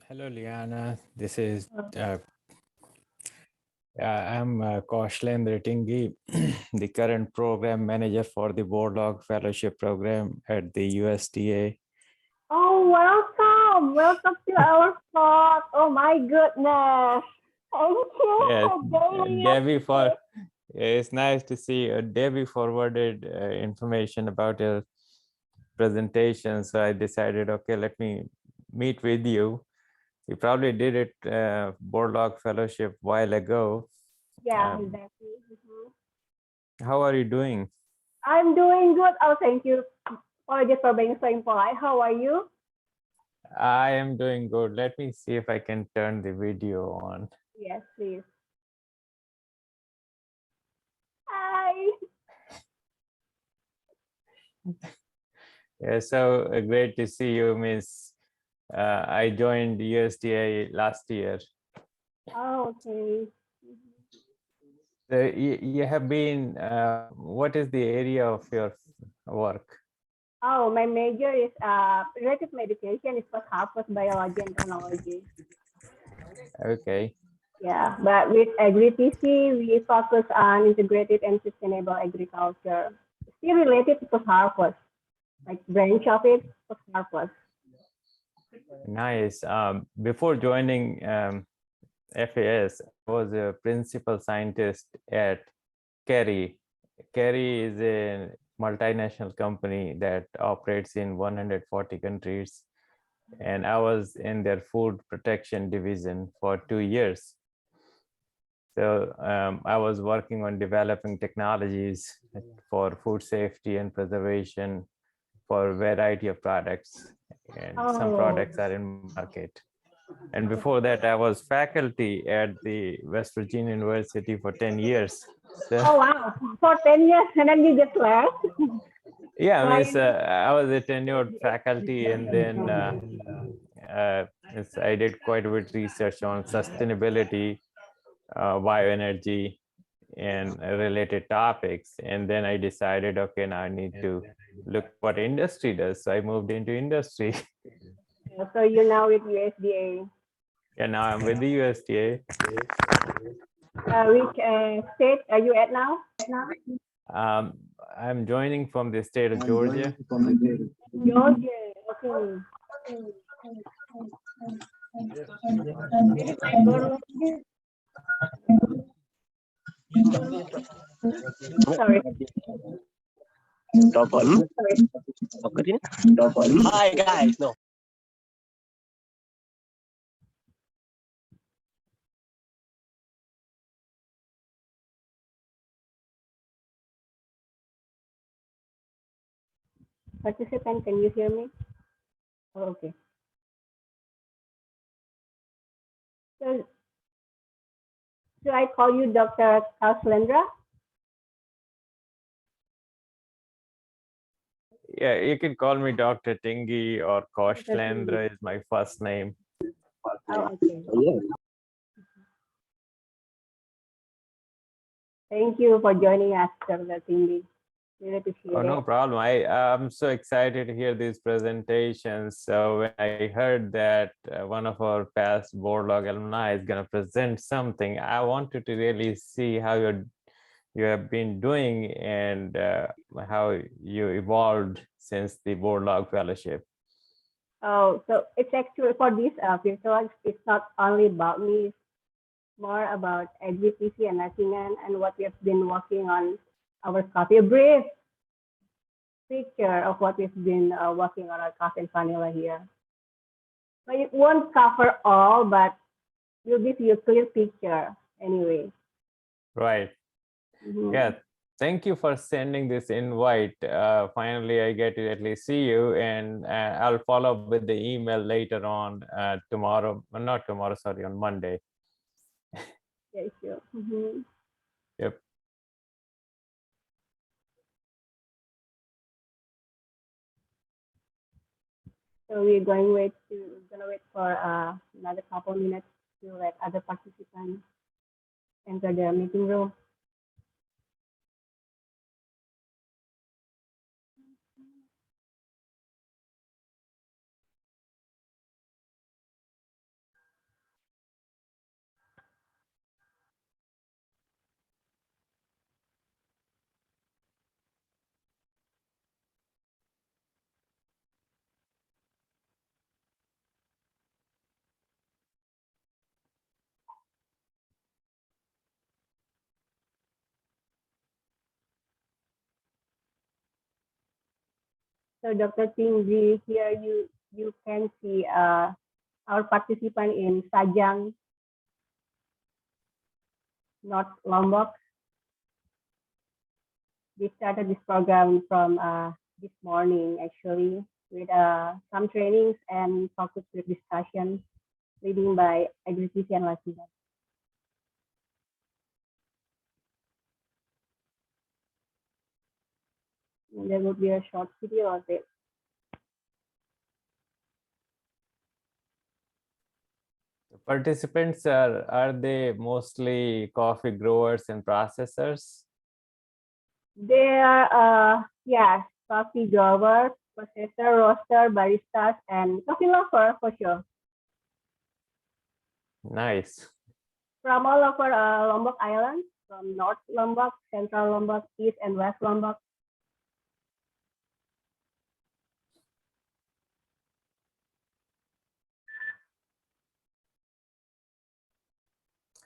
Hello, Liana. This is Uh, I'm Kaushlendra Tinggi, the current program manager for the Boardlog Fellowship Program at the USDA. Oh, welcome. Welcome to our spot. Oh my goodness. Thank you Yes, for joining us Debbie today. it's nice to see Debbie forwarded information about your presentation. So I decided, okay, let me meet with you. You probably did it Boardlog Fellowship while ago. Yeah, Um, exactly. how are you doing? I'm doing good. Oh, thank you. Apologies for being so impolite. How are you? I am doing good. Let me see if I can turn the video on. Yes, please. Hi. Yeah, so great to see you, Miss. I joined USDA last year. Oh, okay. So you have been, what is the area of your work? Oh, my major is related medication. It's for harvest biology and technology. Okay, Yeah, but with AgriTC, we focus on integrated and sustainable agriculture. Still related to harvest, like branch of it, harvest. nice. Before joining FAS, I was a principal scientist at Kerry. Kerry is a multinational company that operates in 140 countries, and I was in their food protection division for 2 years. So I was working on developing technologies for food safety and preservation for a variety of products, and some Oh, products are in market. And before that, I was faculty at the West Virginia University for 10 years. So oh wow, for 10 years and then you just left. yeah, I Why? mean, I was a tenured faculty, and then I did quite a bit research on sustainability, bioenergy, and related topics. And then I decided, okay, now I need to look what industry does. So I moved into industry. So you're now with USDA. And now I'm with the USDA. Which state are you at now? Um, I'm joining from the state of Georgia. Georgia. Okay. Maybe my girl. Sorry. Double. Sorry. Double. Hi guys. No. Participant, can you hear me? Oh, okay. So, should I call you Dr. Kauslendra? Yeah, you can call me Dr. Tingi, or Dr. Tingi. Kaushlendra is my first name. Oh, okay. Yeah. Thank you for joining us, Dr. Tingi. Really Oh, appreciate no it. problem. I'm so excited to hear these presentations. So when I heard that one of our past Boardlog alumni is going to present something, I wanted to really see how you have been doing, and how you evolved since the Boardlog Fellowship. Oh, so it's actually for this virtual, it's not only about me, it's more about AgriTC and Latingan and what we have been working on our coffee. A brief picture of what we've been working on our coffee and vanilla here. But it won't cover all, but will give you a clear picture anyway. Right. Mhm. Yeah. Thank you for sending this invite. Finally, I get to at least see you, and I'll follow up with the email later on tomorrow. Not tomorrow, sorry, on Monday. Yeah, sure. Mhm. Yep. So gonna wait for another couple minutes to let other participants enter the meeting room. So Dr. Tinggi, here you can see our participant in Sajang, North Lombok. We started this program from this morning, actually, with some trainings and focus group discussions, leading by Agri-Tisi and Latinan. There will be a short video of it. Participants are they mostly coffee growers and processors? They are, yes, coffee growers, processor, roaster, baristas, and coffee lover for sure. Nice. From all over Lombok Island, from North Lombok, Central Lombok, East and West Lombok.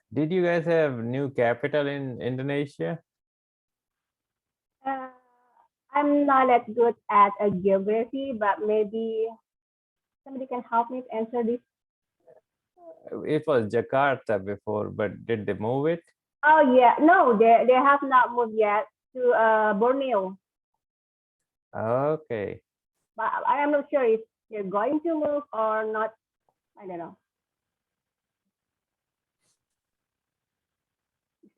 Did you guys have new capital in Indonesia? I'm not that good at geography, but maybe somebody can help me to answer this. It was Jakarta before, but did they move it? Oh yeah, no, they have not moved yet to Borneo. Okay. But I am not sure if they're going to move or not. I don't know.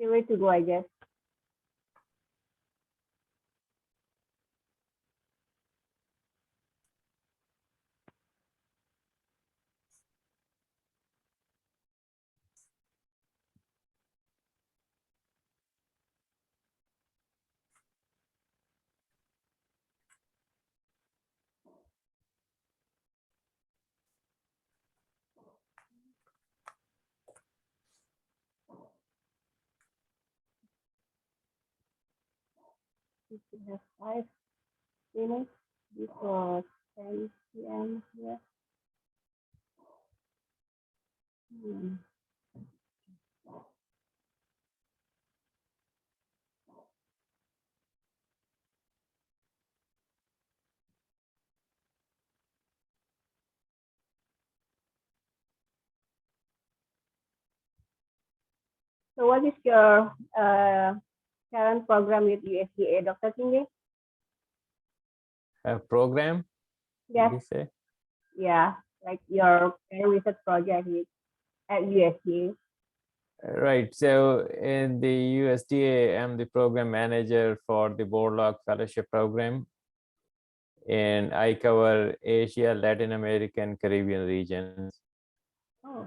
Still way to go, I guess. We should have 5 minutes before 10 p.m. here. So what is your current program with USDA, Dr. Tinggi? A program? Yes. Did you say? Yeah, like your research project at USDA. Right. So in the USDA, I'm the program manager for the Borlaug Fellowship Program. And I cover Asia, Latin America, and Caribbean regions. Oh.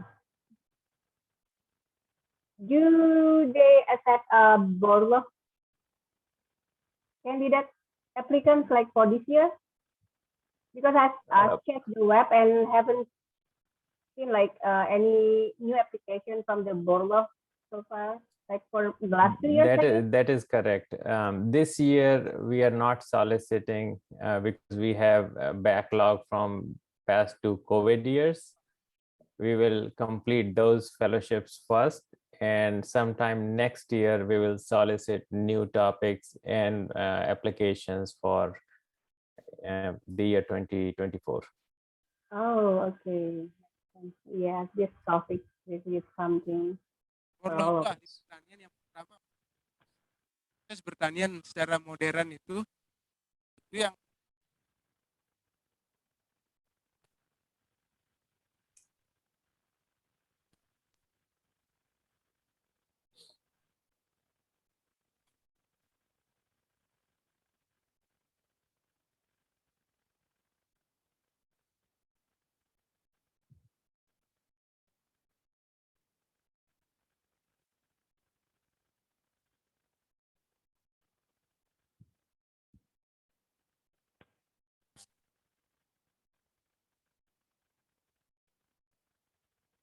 Do they accept Borlaug candidate applicants like for this year? Because I've checked the web and haven't seen like any new application from the Borlaug so far. Like for the last 2 years. That is correct. This year we are not soliciting because we have a backlog from past 2 COVID years. We will complete those fellowships first, and sometime next year we will solicit new topics and applications for the year 2024. Oh, okay. Yeah, this topic is something. Borlaug itu ahli pertanian yang pertama. Proses pertanian secara modern itu yang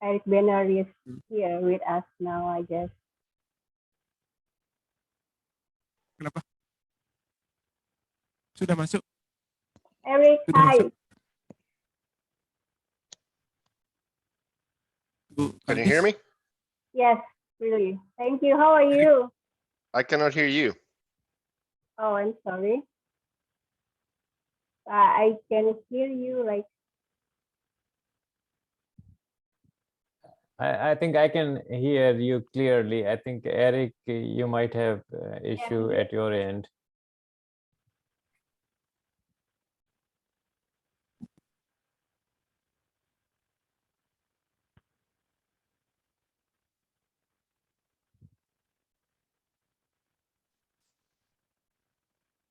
Eric Banner is here with us now, I guess. kenapa? Sudah masuk? Eric, Sudah hi. masuk? Can you hear me? Yes, really. Thank you. How are you? I cannot hear you. Oh, I'm sorry. I can hear you like, I think I can hear you clearly. I think Eric, you might have issue at your end.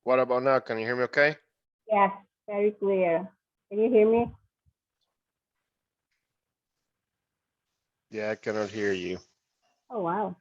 What about now? Can you hear me okay? yes, very clear. Can you hear me? Yeah, I cannot hear you. Oh, wow.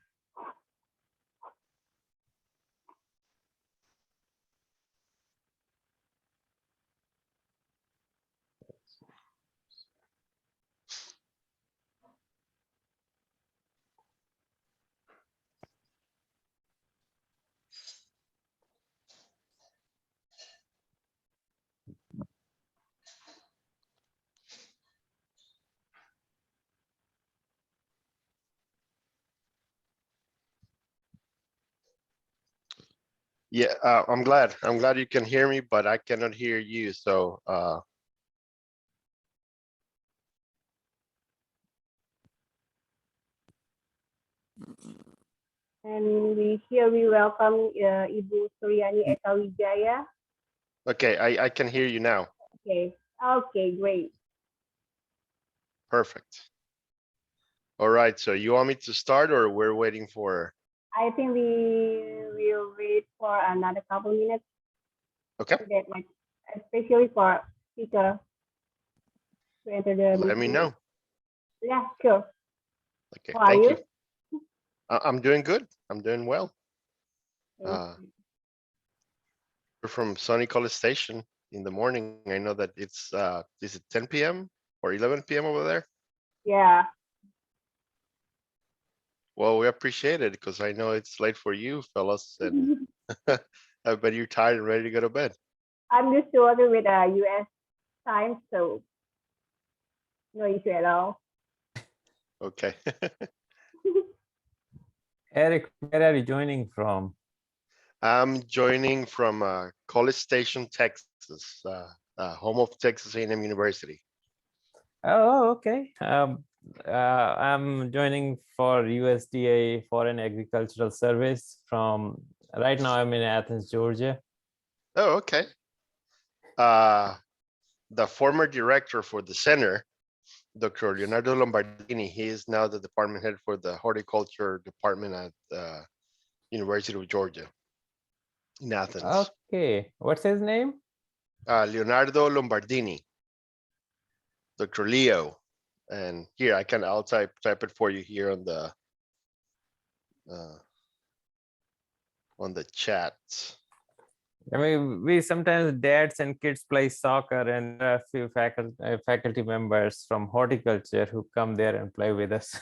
Yeah, I'm glad. I'm glad you can hear me, but I cannot hear you. So And we welcome Ibu Suryani Eka Wijaya. okay, I can hear you now. Okay, okay, great. Perfect. All right. So you want me to start, or we're waiting for? I think we will wait for another couple minutes. Okay. So that might, especially for speaker to enter the Let me meeting. know. Yeah, sure. Okay. How are Thank you? you. I'm doing good. I'm doing well. Okay. We're from sunny College Station in the morning. I know that it's is it 10 p.m. or 11 p.m. over there? Yeah. Well, we appreciate it because I know it's late for you fellas, and I bet you're tired and ready to go to bed. I'm used to working with US time, so no issue at all. Okay. Eric, where are you joining from? I'm joining from College Station, Texas, home of Texas A&M University. Oh, okay. I'm joining for USDA Foreign Agricultural Service from, right now I'm in Athens, Georgia. Oh, okay. The former director for the center, Dr. Leonardo Lombardini, he is now the department head for the horticulture department at University of Georgia in Athens. Okay, what's his name? Leonardo Lombardini, Dr. Leo. And here I'll type it for you here on the chat. I mean, we sometimes dads and kids play soccer, and there are a few faculty members from horticulture who come there and play with us.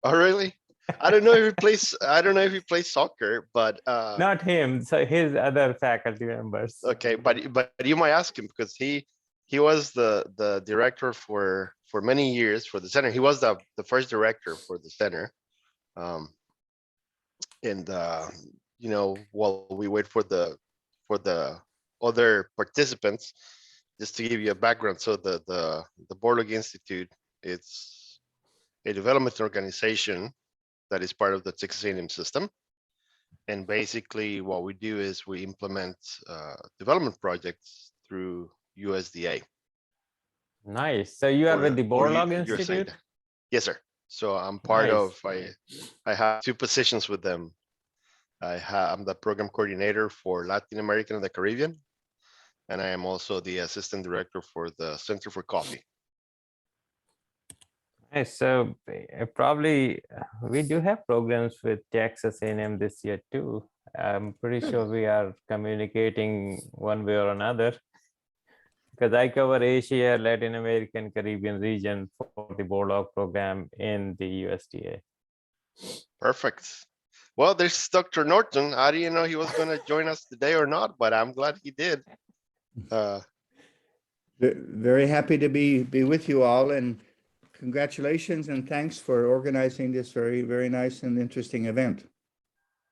Oh, really? I don't know if he plays soccer, but Not him, so his other faculty members. okay, but you might ask him because he was the director for many years for the center. He was the first director for the center. And you know, while we wait for the other participants, just to give you a background, so the Borlaug Institute, it's a development organization that is part of the Texas A&M system. And basically what we do is we implement development projects through USDA. Nice. So you are with the Borlaug Institute? USAID. Yes, sir. So I'm part Nice. of, I have two positions with them. I'm the program coordinator for Latin American and the Caribbean. And I am also the assistant director for the Center for Coffee. Nice. So probably we do have programs with Texas A&M this year too. I'm pretty sure we are communicating one way or another, because I cover Asia, Latin American, Caribbean region for the Borlaug program in the USDA. Perfect. Well, there's Dr. Norton. I didn't know he was going to join us today or not, but I'm glad he did. Very happy to be with you all, and congratulations and thanks for organizing this very, very nice and interesting event.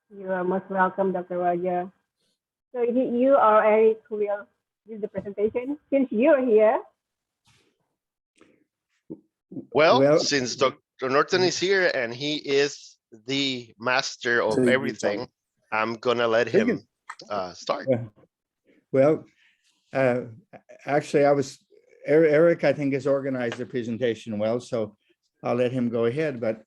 You are most welcome, Dr. Roger. So you or Eric will give the presentation since you're here. Well, since Dr. Norton is here and he is the master of everything, I'm gonna let him start. Well, actually, Eric, I think, has organized the presentation well, so I'll let him go ahead. But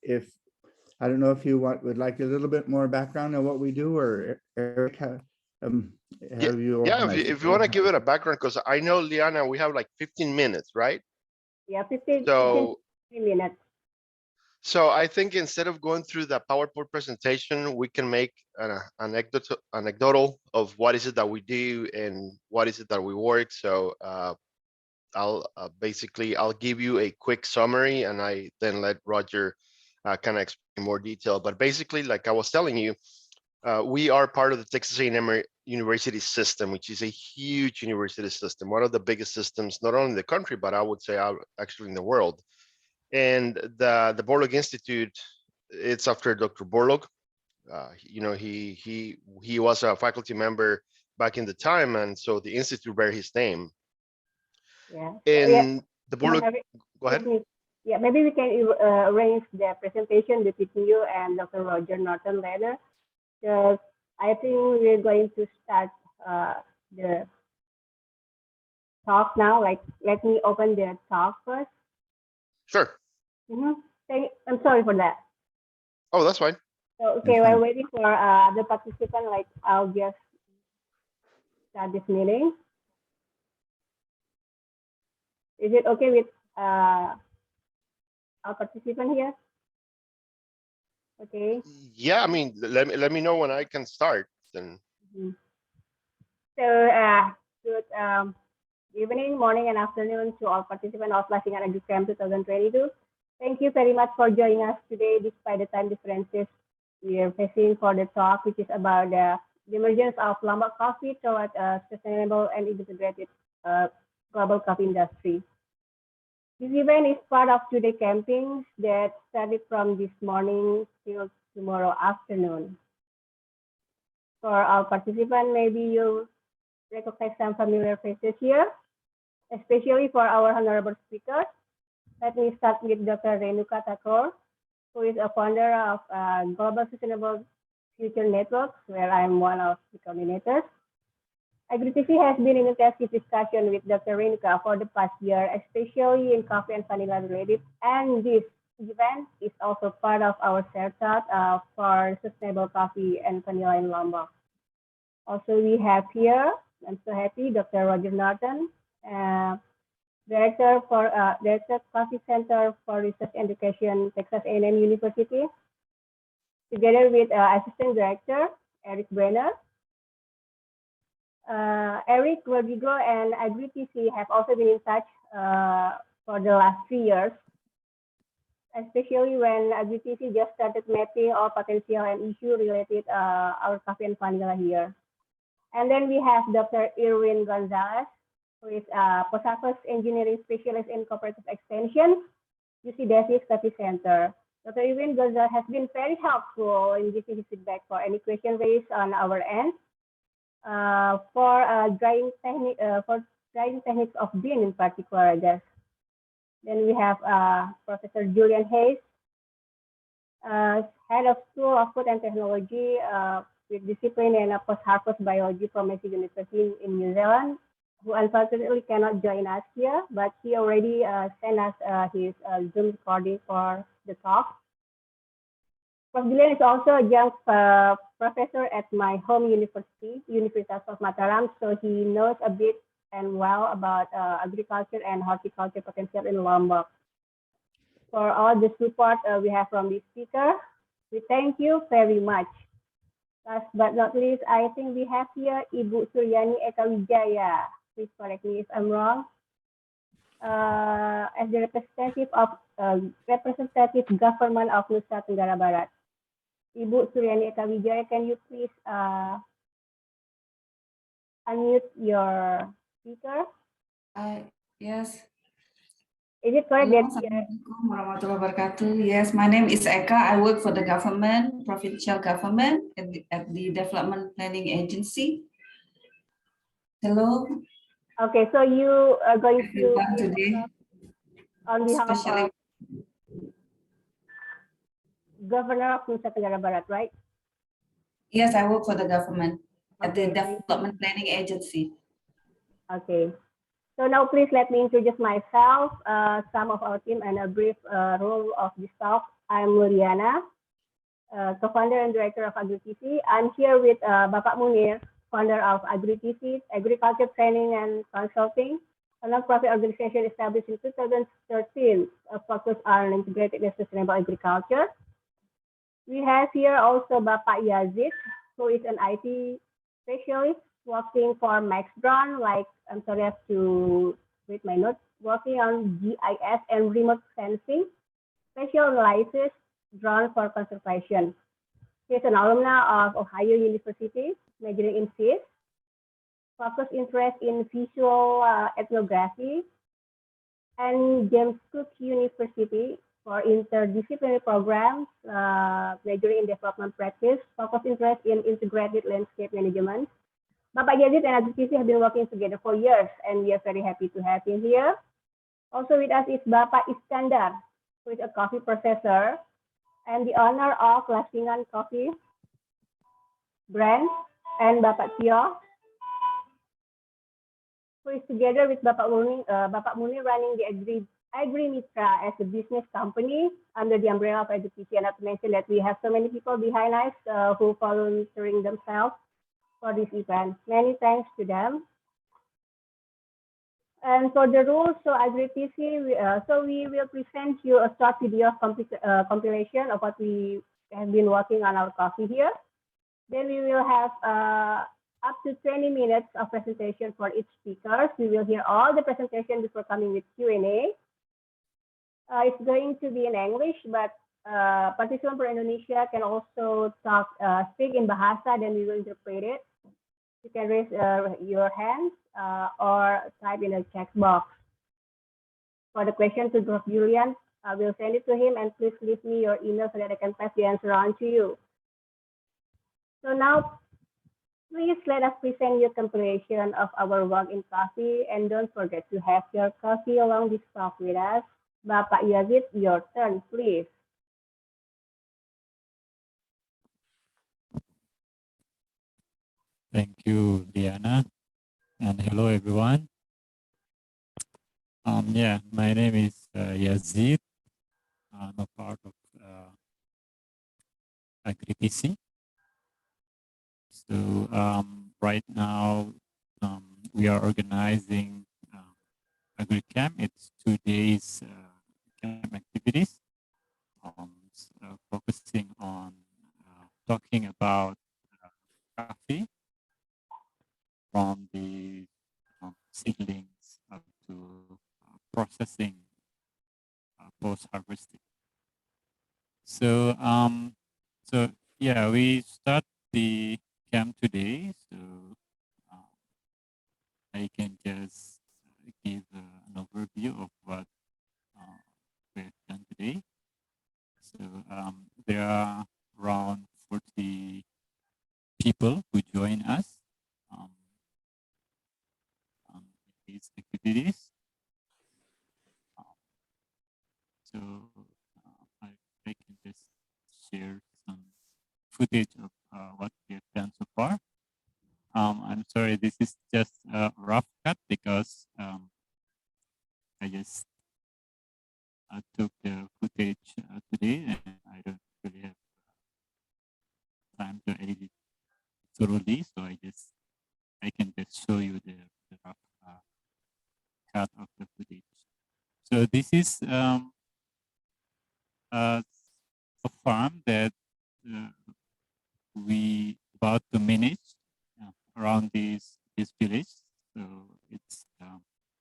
I don't know if you would like a little bit more background on what we do, or Eric, have you? Yeah, organized if you want to give it a background, because I know, Liana, we have like 15 minutes, right? Yeah, 15 minutes. So I think instead of going through the PowerPoint presentation, we can make an anecdotal of what is it that we do and what is it that we work. So I'll give you a quick summary, and I then let Roger kind of explain more detail. But basically, like I was telling you, we are part of the Texas A&M University system, which is a huge university system, one of the biggest systems, not only in the country, but I would say actually in the world. And the Borlaug Institute, it's after Dr. Borlaug. He was a faculty member back in the time, and so the institute bear his name. Yeah. And the Borlaug, go ahead. Yeah, maybe we can arrange the presentation between you and Dr. Roger Norton later, because I think we're going to start the talk now. Like, let me open the talk first. Sure. I'm sorry for that. Oh, that's fine. So, okay, while waiting for the participant, like, I'll just start this meeting. Is it okay with our participant here? Okay. Yeah, I mean, let me know when I can start then. So, good evening, morning, and afternoon to all participants of Flashing and Agri-Camp 2022. Thank you very much for joining us today, despite the time differences we are facing for the talk, which is about the emergence of Lombok coffee toward a sustainable and integrated global coffee industry. This event is part of two-day camping that started from this morning till tomorrow afternoon. For our participants, maybe you recognize some familiar faces here, especially for our honorable speakers. Let me start with Dr. Renuka Thakur, who is a founder of Global Sustainable Future Networks, where I'm one of the coordinators. AgriTC has been in intensive discussion with Dr. Renuka for the past year, especially in coffee and vanilla related, and this event is also part of our share thought for sustainable coffee and vanilla in Lombok. Also, we have here, I'm so happy, Dr. Roger Norton, Director Coffee Center for Research and Education, Texas A&M University, together with Assistant Director Eric Brenner. Eric, Rodrigo, and AgriTC have also been in touch for the last 3 years, especially when AgriTC just started mapping all potential and issue related our coffee and vanilla here. And then we have Dr. Irwin Gonzalez, who is a post-harvest engineering specialist in cooperative extension, UC Davis Coffee Center. Dr. Irwin Gonzalez has been very helpful in giving his feedback for any question raised on our end. For drying techniques of bean in particular, I guess. Then we have Professor Julian Hayes, Head of School of Food and Technology with discipline in post-harvest biology from Massey University in New Zealand, who unfortunately cannot join us here, but he already sent us his Zoom recording for the talk. Prof. Julian is also a young professor at my home university, Universitas of Mataram, so he knows a bit and well about agriculture and horticulture potential in Lombok. For all the support we have from this speaker, we thank you very much. Last but not least, I think we have here Ibu Suryani Eka Wijaya. Please correct me if I'm wrong. As the representative government of Nusa Tenggara Barat. Ibu Suryani Eka Wijaya, can you please unmute your speaker? Yes. Is it correct that Assalamualaikum warahmatullahi wabarakatuh. Yes, my name is Eka. I work for the government, provincial government at the Development Planning Agency. Hello. Okay, so you are going to everyone give today, talk on behalf especially of Governor of Nusa Tenggara Barat, right? yes, I work for the government at the Okay, thank you. Development Planning Agency. Okay. So now please let me introduce myself, some of our team, and a brief role of this talk. I'm Liliana, co-founder and director of AgriTC. I'm here with Bapak Munir, founder of AgriTC, Agriculture Training and Consulting, a nonprofit organization established in 2013, focused on integrated and sustainable agriculture. We have here also Bapak Yazid, who is an IT specialist working for Max Brown, like I'm sorry, I have to read my notes, working on GIS and remote sensing, special analysis, drone for conservation. He's an alumna of Ohio University, majoring in physics, focus interest in visual ethnography, and James Cook University for interdisciplinary programs, majoring in development practice, focus interest in integrated landscape management. Bapak Yazid and AgriTC have been working together for years, and we are very happy to have him here. Also with us is Bapak Iskandar, who is a coffee processor and the owner of Lasingan Coffee brand, and Bapak Tio, who is together with Bapak Munir running the Agri Mitra as a business company under the umbrella of AgriTC. And not to mention that we have so many people behind us who volunteering themselves for this event. Many thanks to them. And for the rules, so AgriTC, we will present you a short video compilation of what we have been working on our coffee here. Then we will have up to 20 minutes of presentation for each speaker. We will hear all the presentation before coming with Q&A. It's going to be in English, but participants from Indonesia can also speak in Bahasa, then we will interpret it. You can raise your hands or type in the chat box. For the question to Prof. Julian, I will send it to him, and please leave me your email so that I can pass the answer on to you. So now, please let us present your compilation of our work in coffee, and don't forget to have your coffee along this talk with us. Bapak Yazid, your turn, please. Thank you, Diana, and hello, everyone. Yeah, my name is Yazid. I'm a part of AgriTC. So right now, we are organizing AgriCamp. It's 2 days camp activities, focusing on talking about coffee from the seedlings up to processing post-harvesting. So yeah, we start the camp today. So I can just give an overview of what we've done today. So there are around 40 people who join us in these activities. So I can just share some footage of what we have done so far. I'm sorry, this is just a rough cut because I just took the footage today and I don't really have time to edit it thoroughly, so I can just show you the rough cut of the footage. So this is a farm that we about to manage around this village. So it's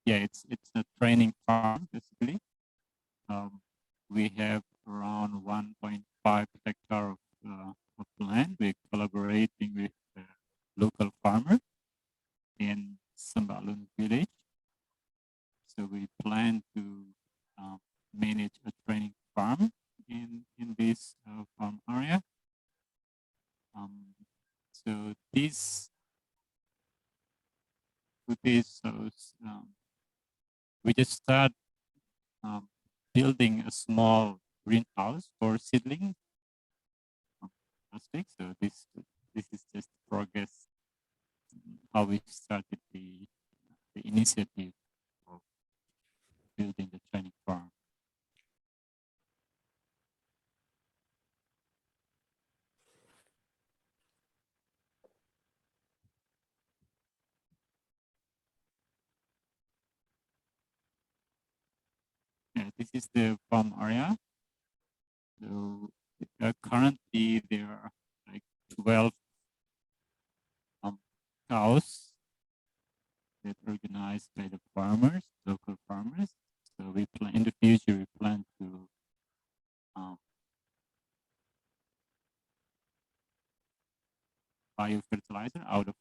yeah, it's a training farm basically. We have around 1.5 hectare of land. We're collaborating with local farmer in Sembalun village. So we plan to manage a training farm in this farm area. So this this. So we just start building a small greenhouse for seedling plastic. So this is just progress, how we started the initiative of building the training farm. Yeah, this is the farm area. So currently there are like 12 cows that are organized by the farmers, local farmers. So we plan in the future. We plan to biofertilizer out of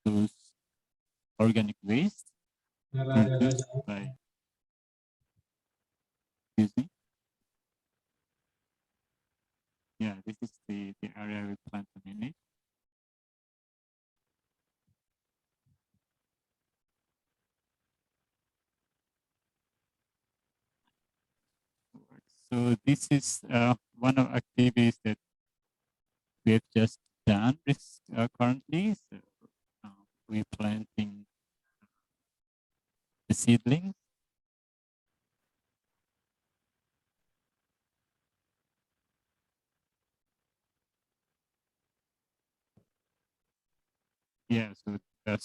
those organic waste produced by. Excuse me. Yeah, this is the area we plan to manage. So this is one of activities that we have just done currently. So we're planting the seedlings. Yeah, so that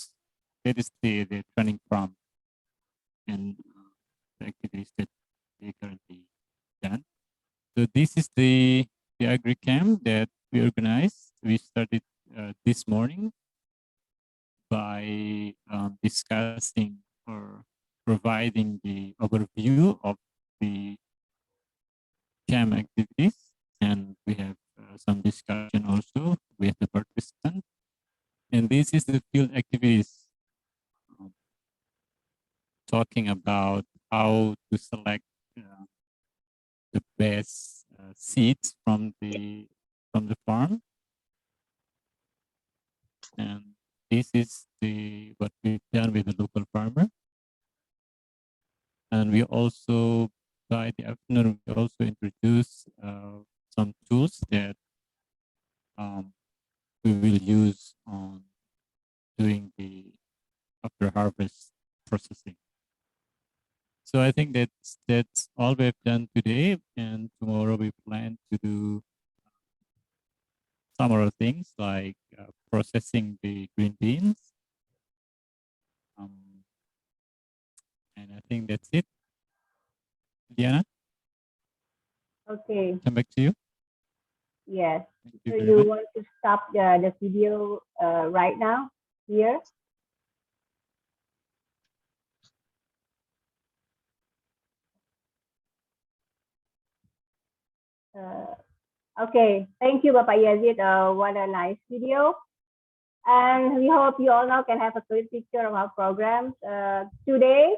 is the training farm and the activities that we currently done. So this is the agri camp that we organized. We started this morning by discussing or providing the overview of the camp activities, and we have some discussion also with the participants. And this is the field activities, talking about how to select the best seeds from the farm. And this is what we've done with the local farmer. And we also, by the afternoon, we also introduce some tools that we will use on doing the after harvest processing. So I think that's all we've done today, and tomorrow we plan to do some other things like processing the green beans. And I think that's it. Diana, Okay. come back to you. Yes. Thank So very you much. want to stop the video right now here? Okay. Thank you, Bapak Yazid. What a nice video. And we hope you all now can have a clear picture of our programs. Today,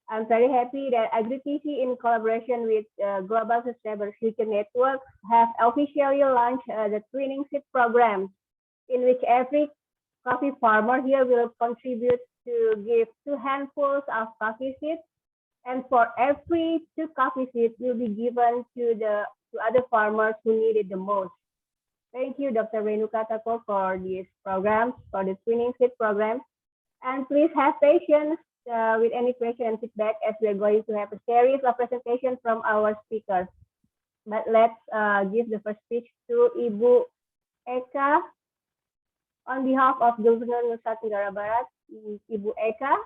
I'm very happy that AgriTC, in collaboration with Global Sustainable Future Network, have officially launched the Twinning Seed program, in which every coffee farmer here will contribute to give 2 handfuls of coffee seeds, and for every 2 coffee seeds will be given to other farmers who need it the most. Thank you, Dr. Renuka Tako, for this program, for the Twinning Seed program. And please have patience with any question and feedback, as we're going to have a series of presentations from our speakers. But let's give the first speech to Ibu Eka on behalf of Governor Nusa Tenggara Barat. Ibu Eka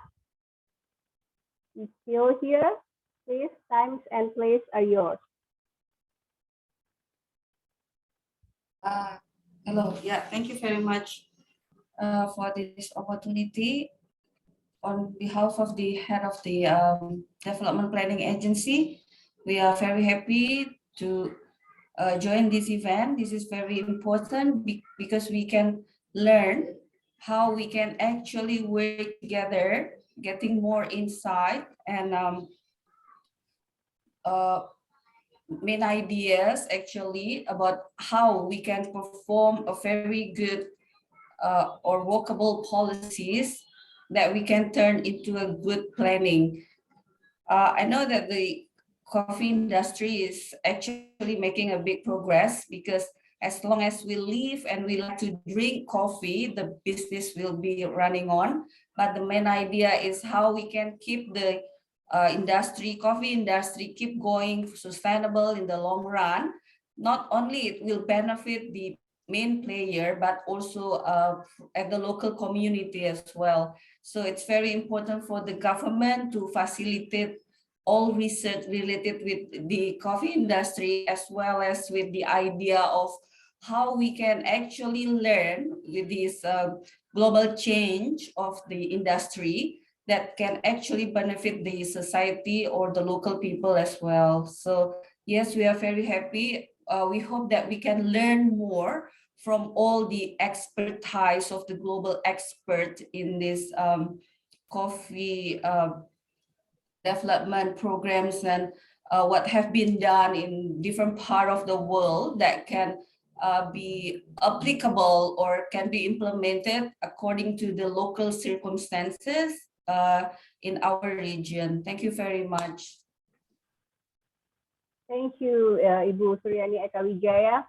is still here. Please, times and place are yours. Hello. Yeah, thank you very much for this opportunity. On behalf of the head of the Development Planning Agency, we are very happy to join this event. This is very important because we can learn how we can actually work together, getting more insight and main ideas actually about how we can perform a very good or workable policies that we can turn into a good planning. I know that the coffee industry is actually making a big progress, because as long as we live and we like to drink coffee, the business will be running on. But the main idea is how we can keep the coffee industry, keep going sustainable in the long run. Not only it will benefit the main player, but also at the local community as well. So it's very important for the government to facilitate all research related with the coffee industry, as well as with the idea of how we can actually learn with this global change of the industry that can actually benefit the society or the local people as well. So yes, we are very happy. We hope that we can learn more from all the expertise of the global expert in this coffee development programs, and what have been done in different part of the world that can be applicable or can be implemented according to the local circumstances in our region. Thank you very much. Thank you, Ibu Suryani Ekawijaya.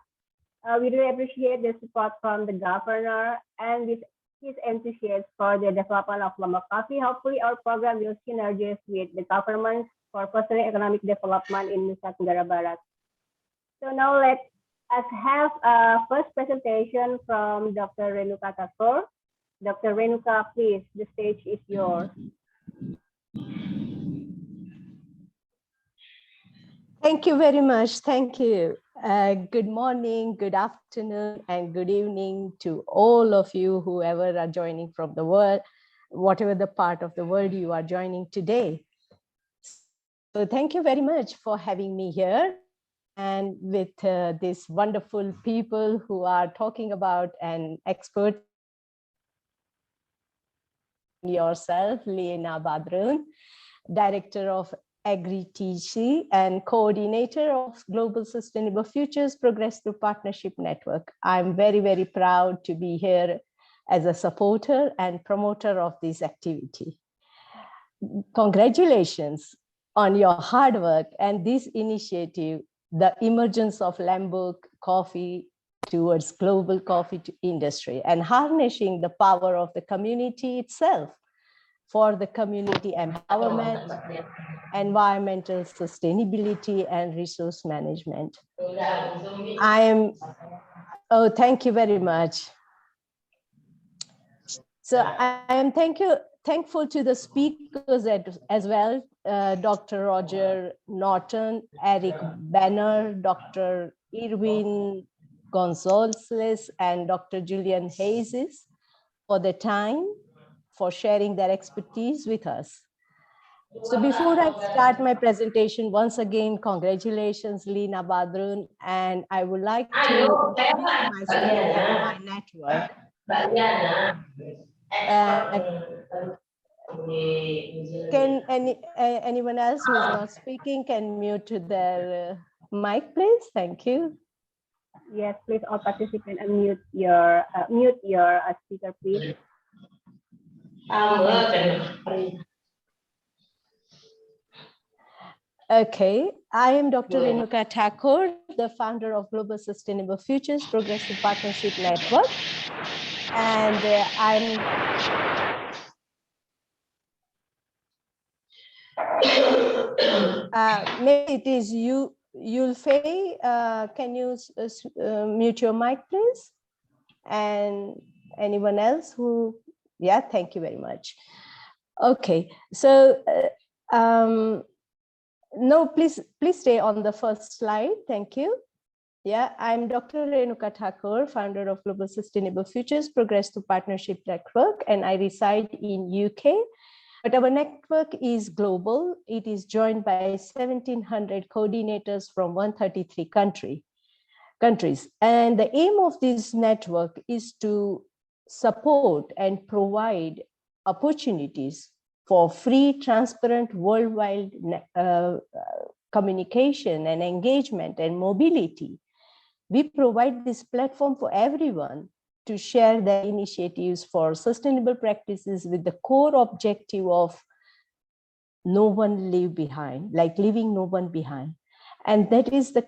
We really appreciate the support from the governor and with his enthusiasm for the development of Lombok coffee. Hopefully, our program will synergize with the government for fostering economic development in Nusa Tenggara Barat. So now let us have a first presentation from Dr. Renuka Thakur. Dr. Renuka, please, the stage is yours. Thank you very much. Thank you. Good morning, good afternoon, and good evening to all of you, whoever are joining from the world, whatever the part of the world you are joining today. So thank you very much for having me here, and with these wonderful people who are talking about an expert, yourself, Lena Badrun, Director of Agri-TC and coordinator of Global Sustainable Futures Progressive Partnership Network. I'm very, very proud to be here as a supporter and promoter of this activity. Congratulations on your hard work and this initiative, the emergence of Lombok coffee towards global coffee industry, and harnessing the power of the community itself for the community empowerment, environmental sustainability, and resource management. Thank you very much. So I am thankful to the speakers as well, Dr. Roger Norton, Eric Banner, Dr. Irwin Gonzalez, and Dr. Julian Hayes for the time, for sharing their expertise with us. So before I start my presentation, once again, congratulations, Lena Badrun, and I would like to introduce myself and my network. Can anyone else who is not speaking can mute their mic, please? Thank you. Yes, please, all participants unmute your speaker, please. Okay, I am Dr. Renuka Thakur, the founder of Global Sustainable Futures Progressive Partnership Network, and maybe it is Yulfei. Can you mute your mic, please? And anyone else who? Yeah, thank you very much. Okay, so no, please stay on the first slide. Thank you. Yeah, I'm Dr. Renuka Thakur, founder of Global Sustainable Futures Progressive Partnership Network, and I reside in UK. But our network is global. It is joined by 1,700 coordinators from 133 countries. And the aim of this network is to support and provide opportunities for free, transparent, worldwide communication and engagement and mobility. We provide this platform for everyone to share their initiatives for sustainable practices with the core objective of no one leave behind, like leaving no one behind. And that is the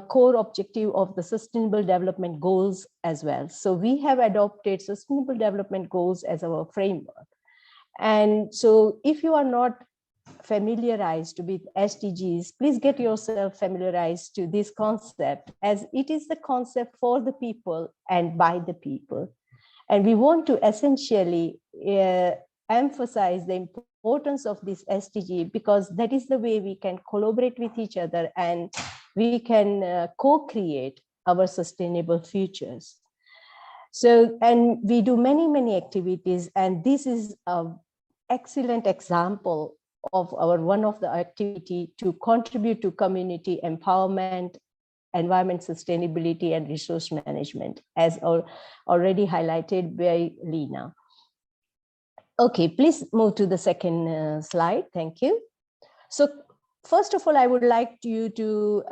core objective of the Sustainable Development Goals as well. So we have adopted Sustainable Development Goals as our framework. And so if you are not familiarized with SDGs, please get yourself familiarized to this concept, as it is the concept for the people and by the people. And we want to essentially emphasize the importance of this SDG, because that is the way we can collaborate with each other and we can co-create our sustainable futures. So, and we do many, many activities, and this is an excellent example of our one of the activity to contribute to community empowerment, environment sustainability, and resource management, as already highlighted by Lena. Okay, please move to the second slide. Thank you. So first of all, I would like you to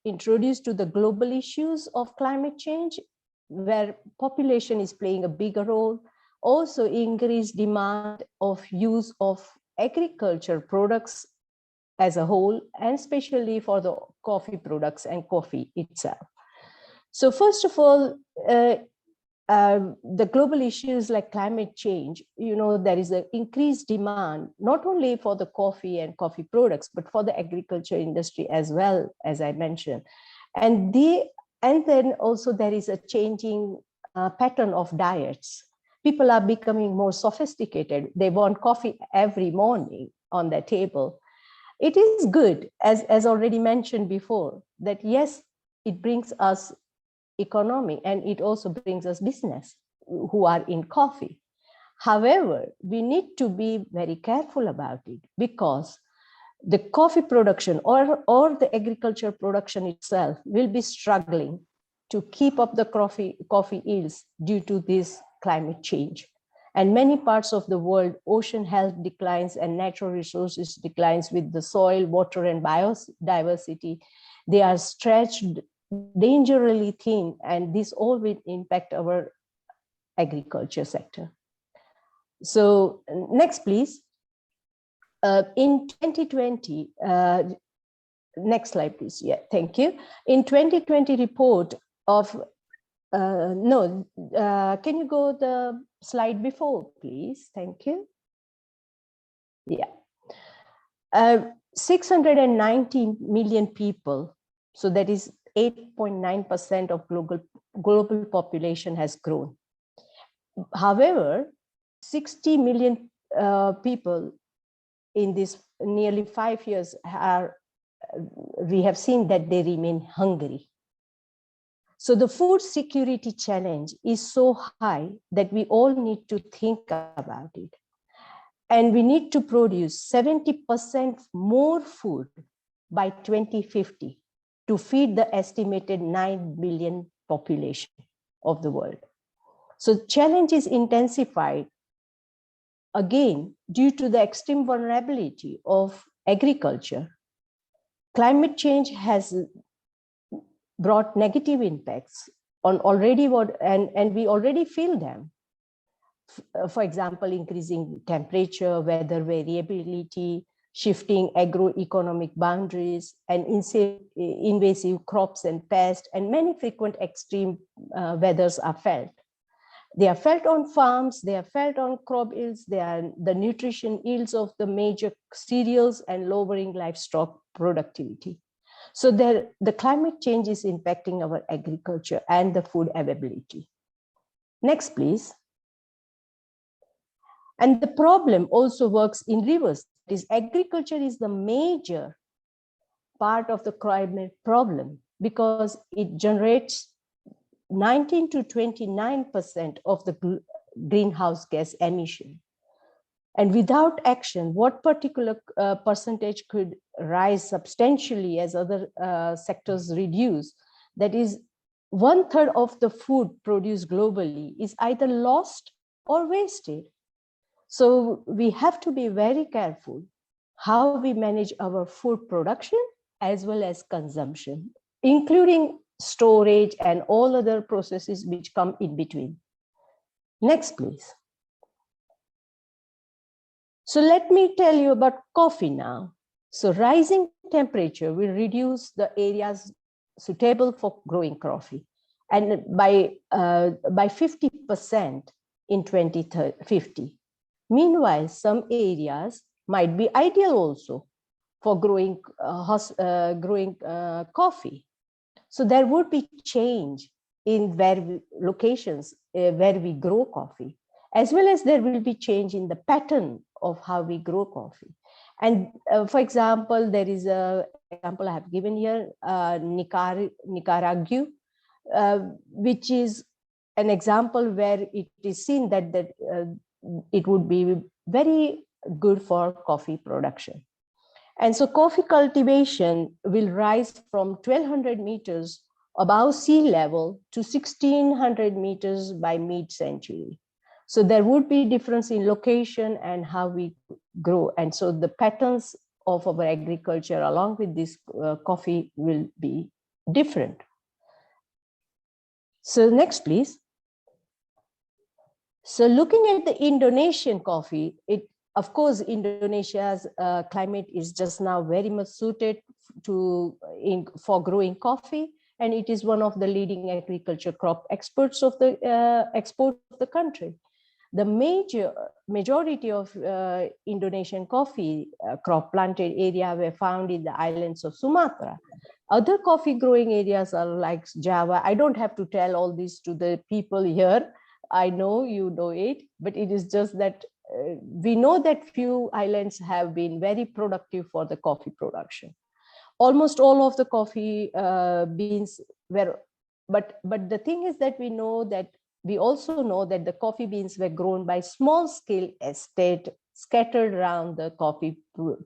introduce to the global issues of climate change, where population is playing a bigger role. Also increased demand of use of agriculture products as a whole, and especially for the coffee products and coffee itself. So first of all, the global issues like climate change, there is an increased demand, not only for the coffee and coffee products, but for the agriculture industry as well, as I mentioned. And then also there is a changing pattern of diets. People are becoming more sophisticated. They want coffee every morning on their table. It is good, as already mentioned before, that yes, it brings us economy and it also brings us business who are in coffee. However, we need to be very careful about it, because the coffee production or the agriculture production itself will be struggling to keep up the coffee yields due to this climate change. And many parts of the world, ocean health declines and natural resources declines with the soil, water, and biodiversity. They are stretched dangerously thin, and this all will impact our agriculture sector. So next, please. In 2020, next slide, please. Yeah, thank you. In 2020 report of, can you go the slide before, please? Thank you. Yeah. 690 million people, so that is 8.9% of global population has grown. However, 60 million people in this nearly 5 years we have seen that they remain hungry. So the food security challenge is so high that we all need to think about it. And we need to produce 70% more food by 2050 to feed the estimated 9 billion population of the world. So challenge is intensified again due to the extreme vulnerability of agriculture. Climate change has brought negative impacts on already and we already feel them. For example, increasing temperature, weather variability, shifting agroeconomic boundaries, and invasive crops and pests, and many frequent extreme weathers are felt. They are felt on farms, they are felt on crop yields, they are the nutrition yields of the major cereals, and lowering livestock productivity. So the climate change is impacting our agriculture and the food availability. Next, please. And the problem also works in reverse. Agriculture is the major part of the climate problem because it generates 19 to 29% of the greenhouse gas emission. And without action, what particular percentage could rise substantially as other sectors reduce? That is, 1/3 of the food produced globally is either lost or wasted. So we have to be very careful how we manage our food production as well as consumption, including storage, and all other processes which come in between. Next, please. So let me tell you about coffee now. So rising temperature will reduce the areas suitable for growing coffee, and by 50% in 2050. Meanwhile, some areas might be ideal also for growing coffee. So there would be change in locations where we grow coffee, as well as there will be change in the pattern of how we grow coffee. And for example, there is an example I have given here, Nicaragua, which is an example where it is seen that it would be very good for coffee production. And so coffee cultivation will rise from 1,200 meters above sea level to 1,600 meters by mid-century. So there would be difference in location and how we grow. And so the patterns of our agriculture along with this coffee will be different. So next, please. So looking at the Indonesian coffee, of course, Indonesia's climate is just now very much suited for growing coffee, and it is one of the leading agriculture crop exports of the country. The majority of Indonesian coffee crop planted area were found in the islands of Sumatra. Other coffee growing areas are like Java. I don't have to tell all this to the people here. I know you know it, but it is just that we know that few islands have been very productive for the coffee production. Almost all of the coffee beans were, but the thing is that we also know that the coffee beans were grown by small scale estate scattered around the coffee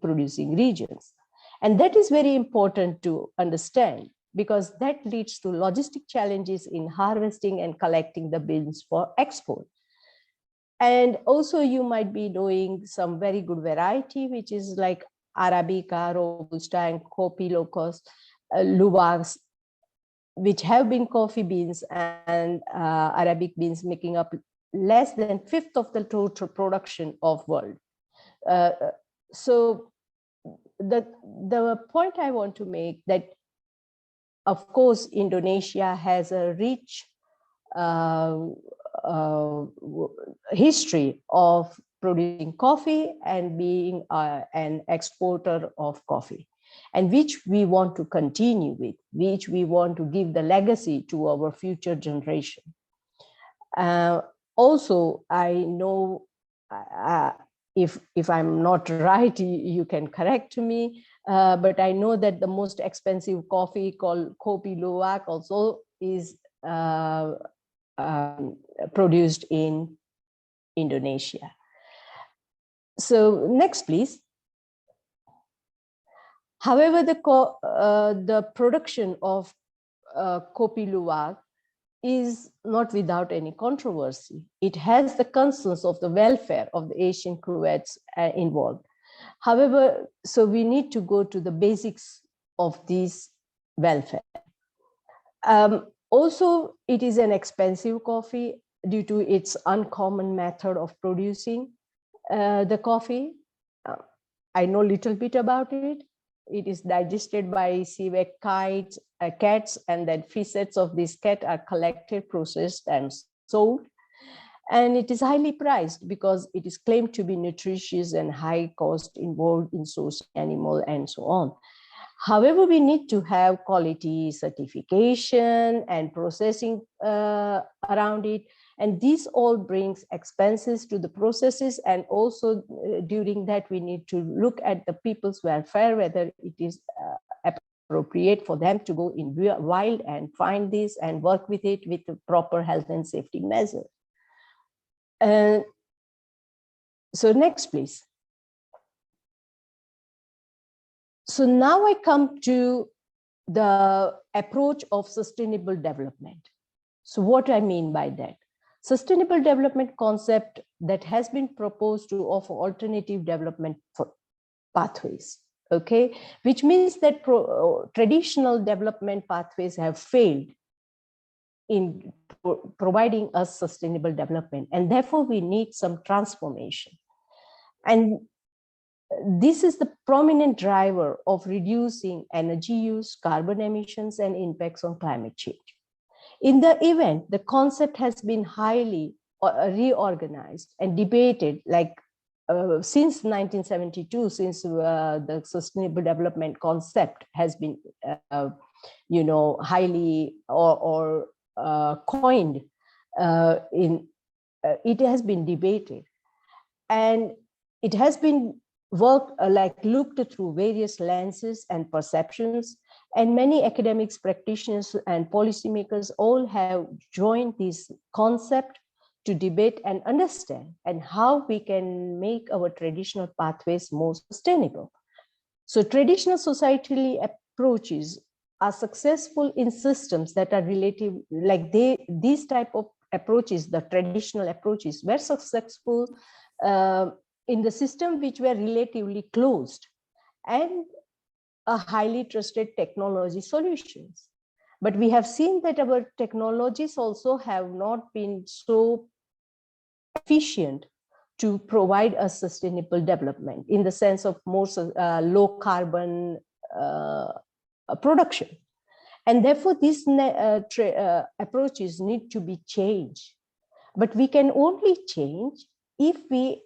producing regions. And that is very important to understand, because that leads to logistic challenges in harvesting and collecting the beans for export. And also you might be knowing some very good variety, which is like Arabica, Robusta, and Kopi Locos, Luwaks, which have been coffee beans and Arabic beans making up less than 1/5 of the total production of world. So the point I want to make that, of course, Indonesia has a rich history of producing coffee and being an exporter of coffee, and which we want to continue with, which we want to give the legacy to our future generation. Also, I know if I'm not right, you can correct me, but I know that the most expensive coffee called Kopi Luwak also is produced in Indonesia. So next, please. However, the production of Kopi Luwak is not without any controversy. It has the concerns of the welfare of the Asian cruets involved. However, so we need to go to the basics of this welfare. Also, it is an expensive coffee due to its uncommon method of producing the coffee. I know a little bit about it. It is digested by civet cats, and then feces of this cat are collected, processed, and sold. And it is highly priced because it is claimed to be nutritious and high cost involved in sourcing animal and so on. However, we need to have quality certification and processing around it. And this all brings expenses to the processes. And also during that, we need to look at the people's welfare, whether it is appropriate for them to go in wild and find this and work with it with the proper health and safety measures. So next, please. So now I come to the approach of sustainable development. So what I mean by that? Sustainable development concept that has been proposed to offer alternative development pathways. okay, which means that traditional development pathways have failed in providing us sustainable development, and therefore we need some transformation. And this is the prominent driver of reducing energy use, carbon emissions, and impacts on climate change. In the event, the concept has been highly reorganized and debated, like since 1972, since the sustainable development concept has been, highly or coined. It has been debated, and it has been looked through various lenses and perceptions, and many academics, practitioners, and policymakers all have joined this concept to debate and understand and how we can make our traditional pathways more sustainable. So traditional societally approaches are successful in systems that are relative, like these type of approaches, the traditional approaches were successful in the system which were relatively closed and a highly trusted technology solutions. But we have seen that our technologies also have not been so efficient to provide a sustainable development in the sense of more low carbon production. And therefore, these approaches need to be changed. But we can only change if we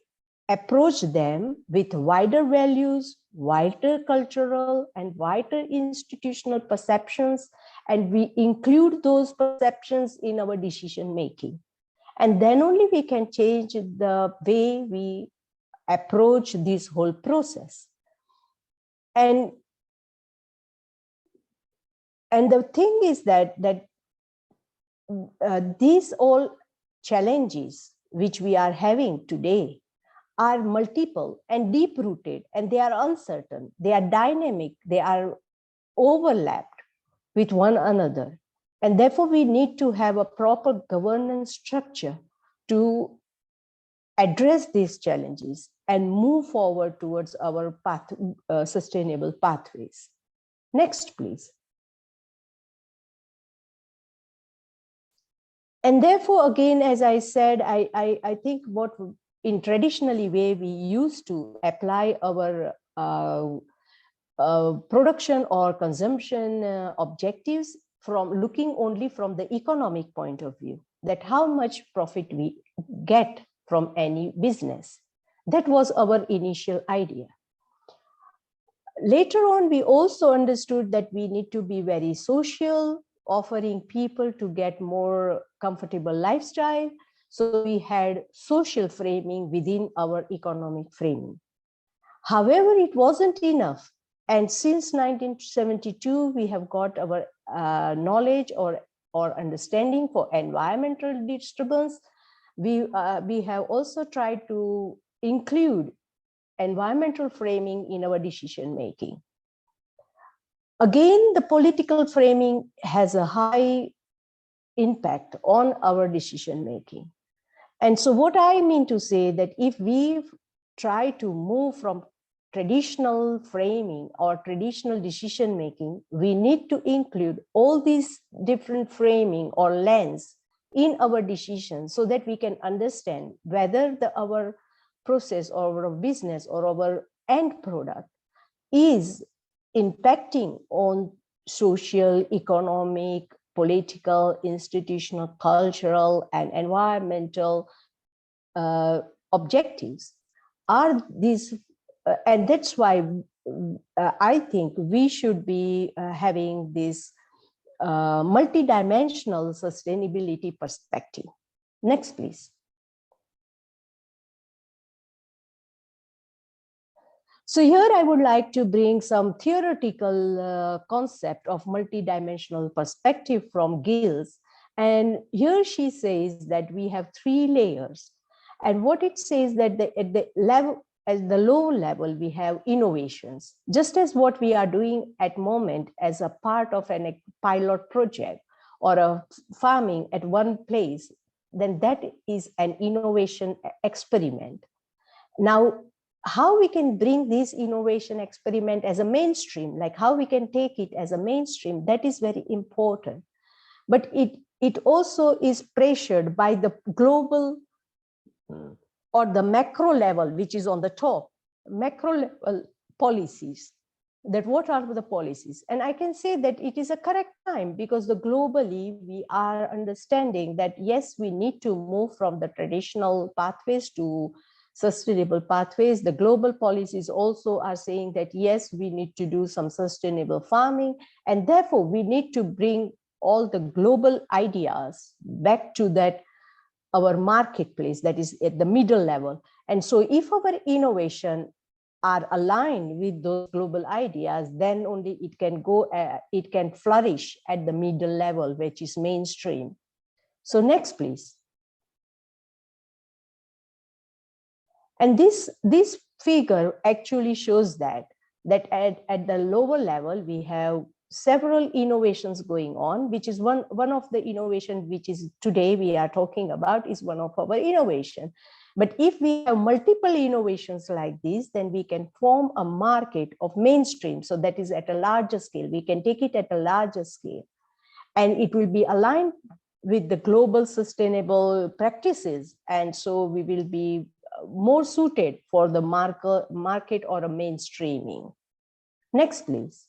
approach them with wider values, wider cultural and wider institutional perceptions, and we include those perceptions in our decision making. And then only we can change the way we approach this whole process. And the thing is that these all challenges which we are having today are multiple and deep-rooted, and they are uncertain, they are dynamic, they are overlapped with one another. And therefore, we need to have a proper governance structure to address these challenges and move forward towards our sustainable pathways. Next, please. And therefore, again, as I said, I think what in traditionally way we used to apply our production or consumption objectives from looking only from the economic point of view, that how much profit we get from any business. That was our initial idea. Later on, we also understood that we need to be very social, offering people to get more comfortable lifestyle. So we had social framing within our economic framing. However, it wasn't enough. And since 1972, we have got our knowledge or understanding for environmental disturbance. We have also tried to include environmental framing in our decision making. Again, the political framing has a high impact on our decision making. And so what I mean to say that if we try to move from traditional framing or traditional decision making, we need to include all these different framing or lens in our decisions so that we can understand whether our process or our business or our end product is impacting on social, economic, political, institutional, cultural, and environmental objectives. Are these, and that's why I think we should be having this multidimensional sustainability perspective. Next, please. So here I would like to bring some theoretical concept of multidimensional perspective from Gills. And here she says that we have 3 layers. And what it says that at the low level, we have innovations, just as what we are doing at moment as a part of a pilot project or a farming at one place, then that is an innovation experiment. Now, how we can bring this innovation experiment as a mainstream, like how we can take it as a mainstream, that is very important. But it also is pressured by the global or the macro level, which is on the top, macro level policies. That what are the policies? And I can say that it is a correct time, because the globally we are understanding that yes, we need to move from the traditional pathways to sustainable pathways. The global policies also are saying that yes, we need to do some sustainable farming, and therefore we need to bring all the global ideas back to that our marketplace, that is at the middle level. And so if our innovation are aligned with those global ideas, then only it can go, it can flourish at the middle level, which is mainstream. So next, please. And this figure actually shows that at the lower level, we have several innovations going on, which is one of the innovation which is today we are talking about is one of our innovation. But if we have multiple innovations like this, then we can form a market of mainstream. So that is at a larger scale. We can take it at a larger scale. And it will be aligned with the global sustainable practices. And so we will be more suited for the market or a mainstreaming. Next, please.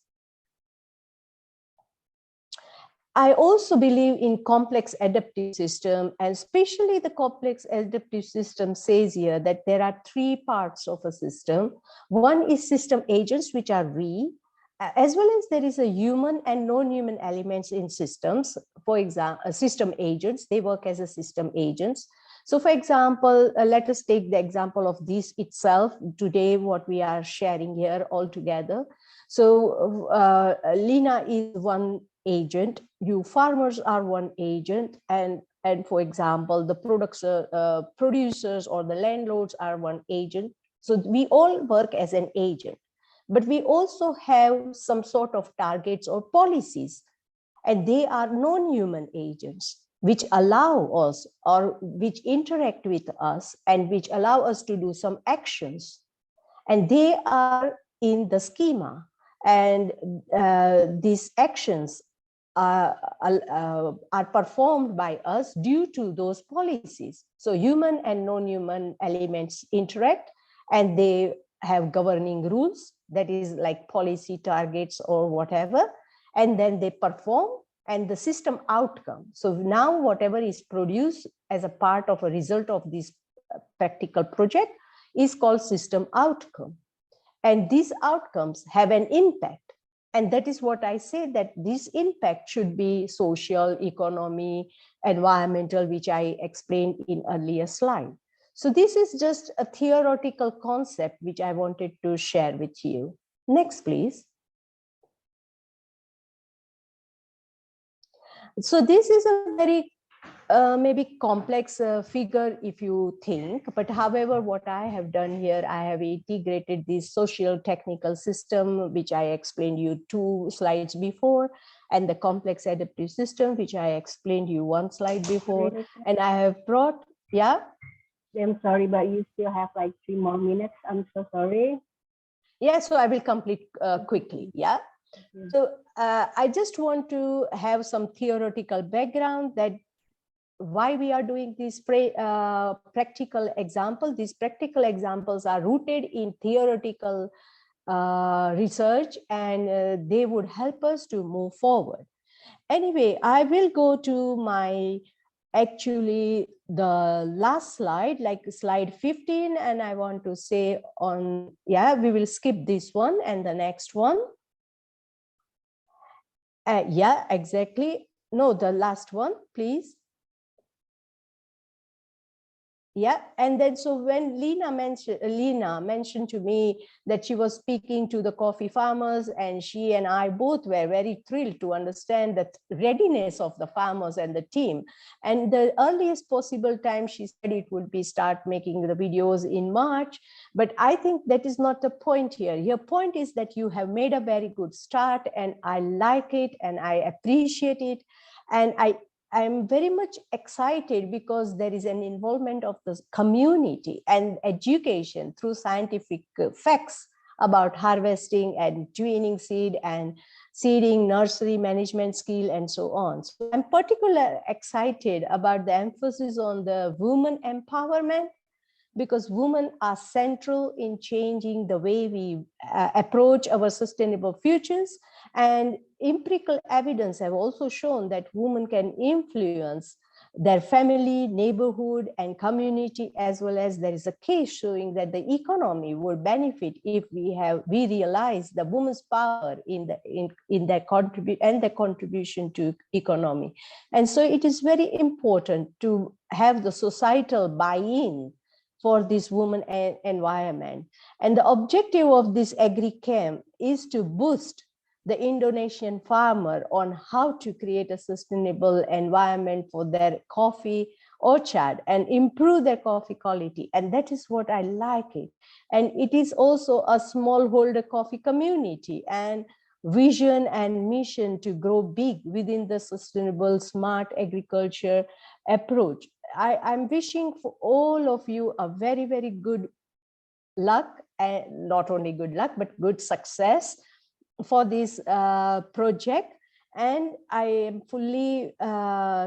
I also believe in complex adaptive system, and especially the complex adaptive system says here that there are three parts of a system. One is system agents, which are we, as well as there is a human and non-human elements in systems. For example, system agents, they work as a system agents. So for example, let us take the example of this itself today, what we are sharing here all together. So Lina is one agent, you farmers are one agent, and for example, the producers or the landlords are one agent. So we all work as an agent, but we also have some sort of targets or policies, and they are non-human agents, which allow us or which interact with us and which allow us to do some actions. And they are in the schema, and these actions are performed by us due to those policies. So human and non-human elements interact, and they have governing rules, that is like policy targets or whatever, and then they perform and the system outcome. So now whatever is produced as a part of a result of this practical project is called system outcome. And these outcomes have an impact. And that is what I say, that this impact should be social, economy, environmental, which I explained in earlier slide. So this is just a theoretical concept which I wanted to share with you. Next, please. So this is a very maybe complex figure if you think, but however, what I have done here, I have integrated this social technical system, which I explained you 2 slides before, and the complex adaptive system, which I explained you 1 slide before, and I have brought, yeah? I'm sorry, but you still have like 3 more minutes. I'm so sorry. Yeah, so I will complete quickly, yeah? So I just want to have some theoretical background that why we are doing these practical examples. These practical examples are rooted in theoretical research, and they would help us to move forward. Anyway, I will go to my actually the last slide, like slide 15, and I want to say on, yeah, we will skip this one and the next one. Yeah, exactly. No, the last one, please. Yeah, and then so when Lina mentioned to me that she was speaking to the coffee farmers, and she and I both were very thrilled to understand the readiness of the farmers and the team. And the earliest possible time, she said it would be start making the videos in March. But I think that is not the point here. Your point is that you have made a very good start, and I like it and I appreciate it. And I'm very much excited because there is an involvement of the community and education through scientific facts about harvesting and twinning seed and seeding, nursery management skill, and so on. So I'm particularly excited about the emphasis on the women empowerment, because women are central in changing the way we approach our sustainable futures. And empirical evidence have also shown that women can influence their family, neighborhood, and community, as well as there is a case showing that the economy will benefit if we realize the woman's power in their contribution to economy. And so it is very important to have the societal buy-in for this woman environment. And the objective of this agri-camp is to boost the Indonesian farmer on how to create a sustainable environment for their coffee orchard and improve their coffee quality. And that is what I like it. And it is also a smallholder coffee community and vision and mission to grow big within the sustainable smart agriculture approach. I'm wishing for all of you a very, very good luck, and not only good luck, but good success for this project. And I am fully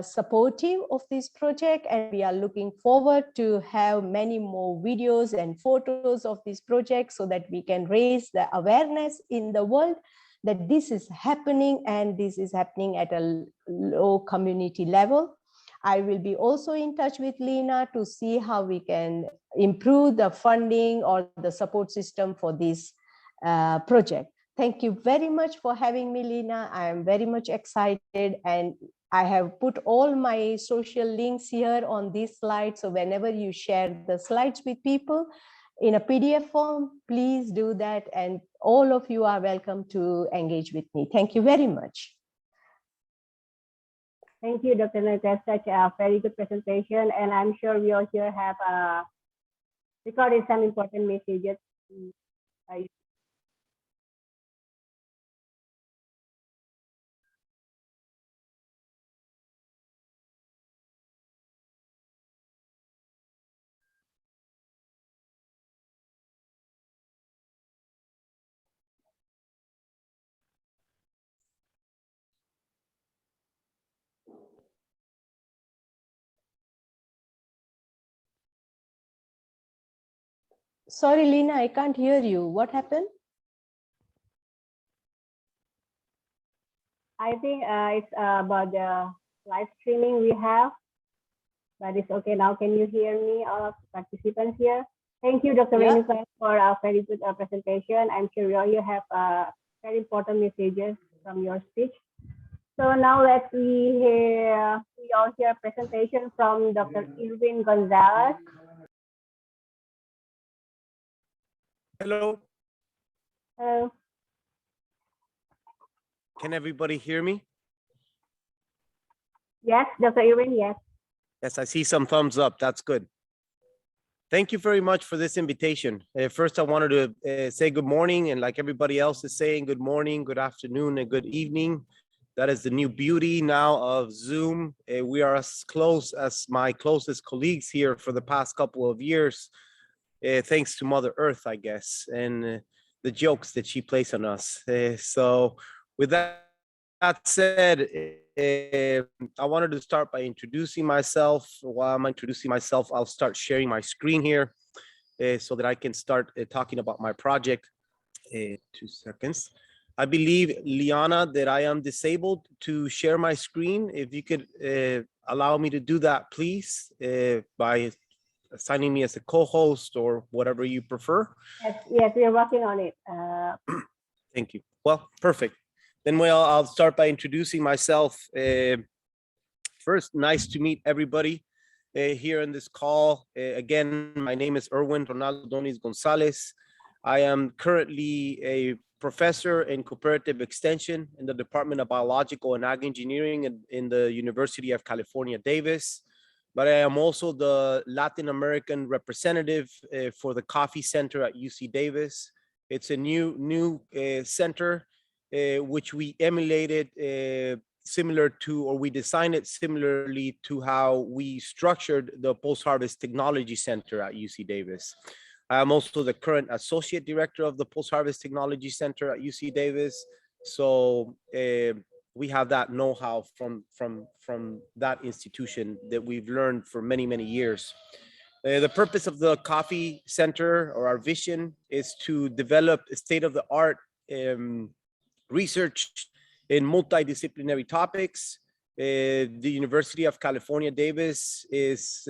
supportive of this project, and we are looking forward to have many more videos and photos of this project so that we can raise the awareness in the world that this is happening, and this is happening at a low community level. I will be also in touch with Lina to see how we can improve the funding or the support system for this project. Thank you very much for having me, Lina. I am very much excited, and I have put all my social links here on this slide. So whenever you share the slides with people in a PDF form, please do that. And all of you are welcome to engage with me. Thank you very much. Thank you, Dr. Neta. Such a very good presentation, and I'm sure we all here have recorded some important messages. Sorry, Lina, I can't hear you. What happened? I think it's about the live streaming we have, but it's okay now. Can you hear me, all of participants here? Thank you, Dr. Yeah. Renuka, for a very good presentation. I'm sure you have very important messages from your speech. So now let's we all hear a presentation from Dr. Irwin Gonzalez. Hello, Hello. can everybody hear me? Yes, Dr. Irwin, yes. Yes, I see some thumbs up. That's good. Thank you very much for this invitation. First, I wanted to say good morning, and like everybody else is saying, good morning, good afternoon, and good evening. That is the new beauty now of Zoom. We are as close as my closest colleagues here for the past couple of years, thanks to Mother Earth, I guess, and the jokes that she plays on us. So with that said, I wanted to start by introducing myself. While I'm introducing myself, I'll start sharing my screen here so that I can start talking about my project. 2 seconds. I believe, Liana, that I am disabled to share my screen. If you could allow me to do that, please, by assigning me as a co-host or whatever you prefer. Yes, we are working on it. Thank you. Well, perfect. Then I'll start by introducing myself. First, nice to meet everybody here in this call. Again, my name is Erwin Ronaldo Doniz Gonzalez. I am currently a professor in cooperative extension in the Department of Biological and Ag Engineering in the University of California, Davis. But I am also the Latin American representative for the Coffee Center at UC Davis. It's a new center which we emulated similar to, or we designed it similarly to how we structured the Post-Harvest Technology Center at UC Davis. I'm also the current associate director of the Post-Harvest Technology Center at UC Davis. So we have that know-how from that institution that we've learned for many, many years. The purpose of the Coffee Center, or our vision, is to develop state-of-the-art research in multidisciplinary topics. The University of California, Davis is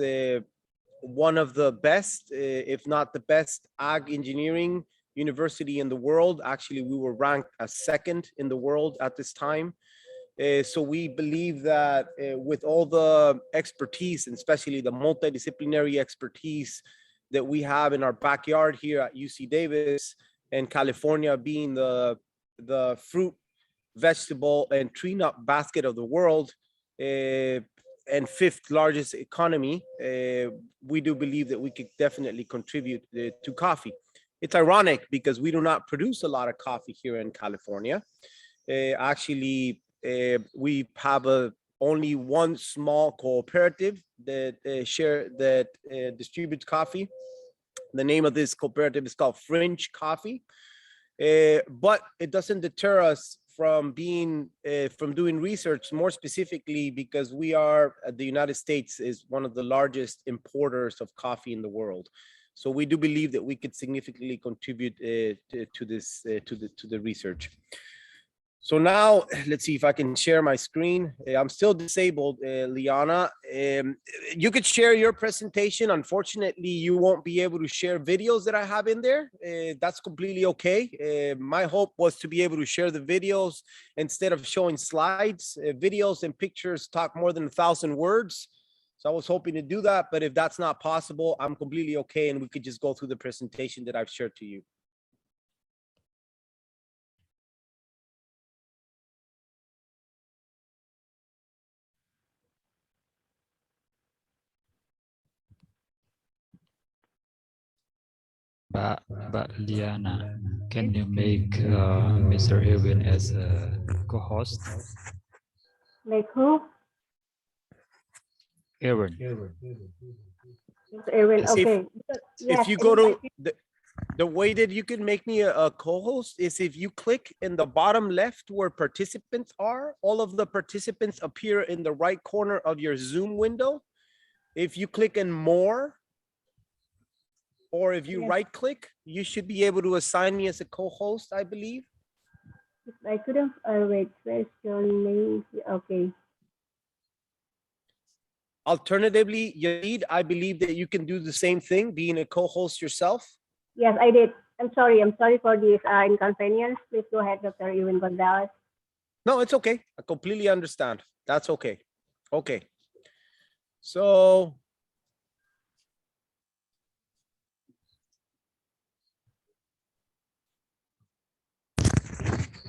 one of the best, if not the best, ag engineering university in the world. Actually, we were ranked as second in the world at this time. So we believe that with all the expertise, and especially the multidisciplinary expertise that we have in our backyard here at UC Davis, and California being the fruit, vegetable, and tree nut basket of the world, and fifth largest economy, we do believe that we could definitely contribute to coffee. It's ironic because we do not produce a lot of coffee here in California. Actually, we have only one small cooperative that distributes coffee. The name of this cooperative is called Fringe Coffee, but it doesn't deter us from doing research, more specifically because the United States is one of the largest importers of coffee in the world. So we do believe that we could significantly contribute to the research. So now let's see if I can share my screen. I'm still disabled, Liana. You could share your presentation. Unfortunately, you won't be able to share videos that I have in there. That's completely okay. My hope was to be able to share the videos instead of showing slides. Videos and pictures talk more than 1,000 words. So I was hoping to do that, but if that's not possible, I'm completely okay, and we could just go through the presentation that I've shared to you. But Liana, can you make Mr. Irwin as a co-host? Like who? Irwin. Erwin, Yes, okay. If you go to the way that you can make me a co-host is if you click in the bottom left where participants are, all of the participants appear in the right corner of your Zoom window. If you click in more, or if you right click, you should be able to assign me as a co-host, I believe. I couldn't, wait, where's your name? Okay. Alternatively, Yaid, I believe that you can do the same thing, being a co-host yourself. Yes, I did. I'm sorry for this inconvenience. Please go ahead, Dr. Ewan Gonzalez. No, it's okay. I completely understand. That's okay. Okay. So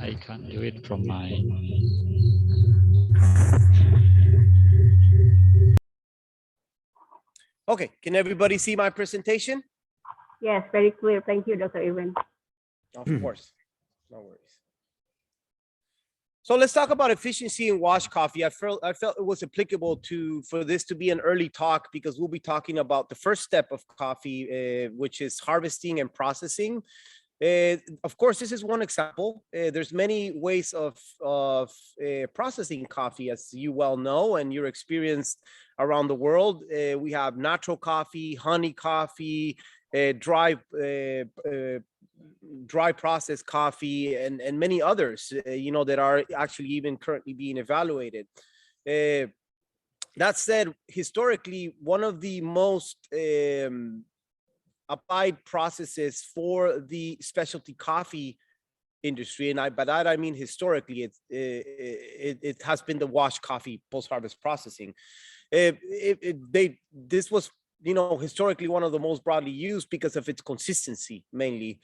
I can't do it from my. okay, can everybody see my presentation? Yes, very clear. Thank you, Dr. Ewan. Of course, no worries. So let's talk about efficiency in wash coffee. I felt it was applicable for this to be an early talk because we'll be talking about the first step of coffee, which is harvesting and processing. Of course, this is one example. There's many ways of processing coffee, as you well know, and you're experienced around the world. We have natural coffee, honey coffee, dry processed coffee, and many others, that are actually even currently being evaluated. That said, historically, one of the most applied processes for the specialty coffee industry, and by that I mean historically, it has been the wash coffee post-harvest processing. This was historically one of the most broadly used because of its consistency, mainly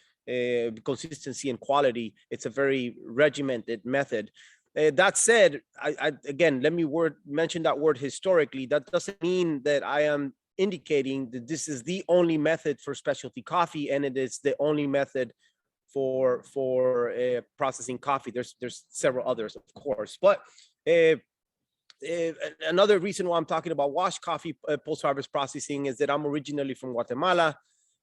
consistency and quality. It's a very regimented method. That said, again, let me mention that word historically. That doesn't mean that I am indicating that this is the only method for specialty coffee, and it is the only method for processing coffee. There's several others, of course, but Another reason why I'm talking about wash coffee post-harvest processing is that I'm originally from Guatemala,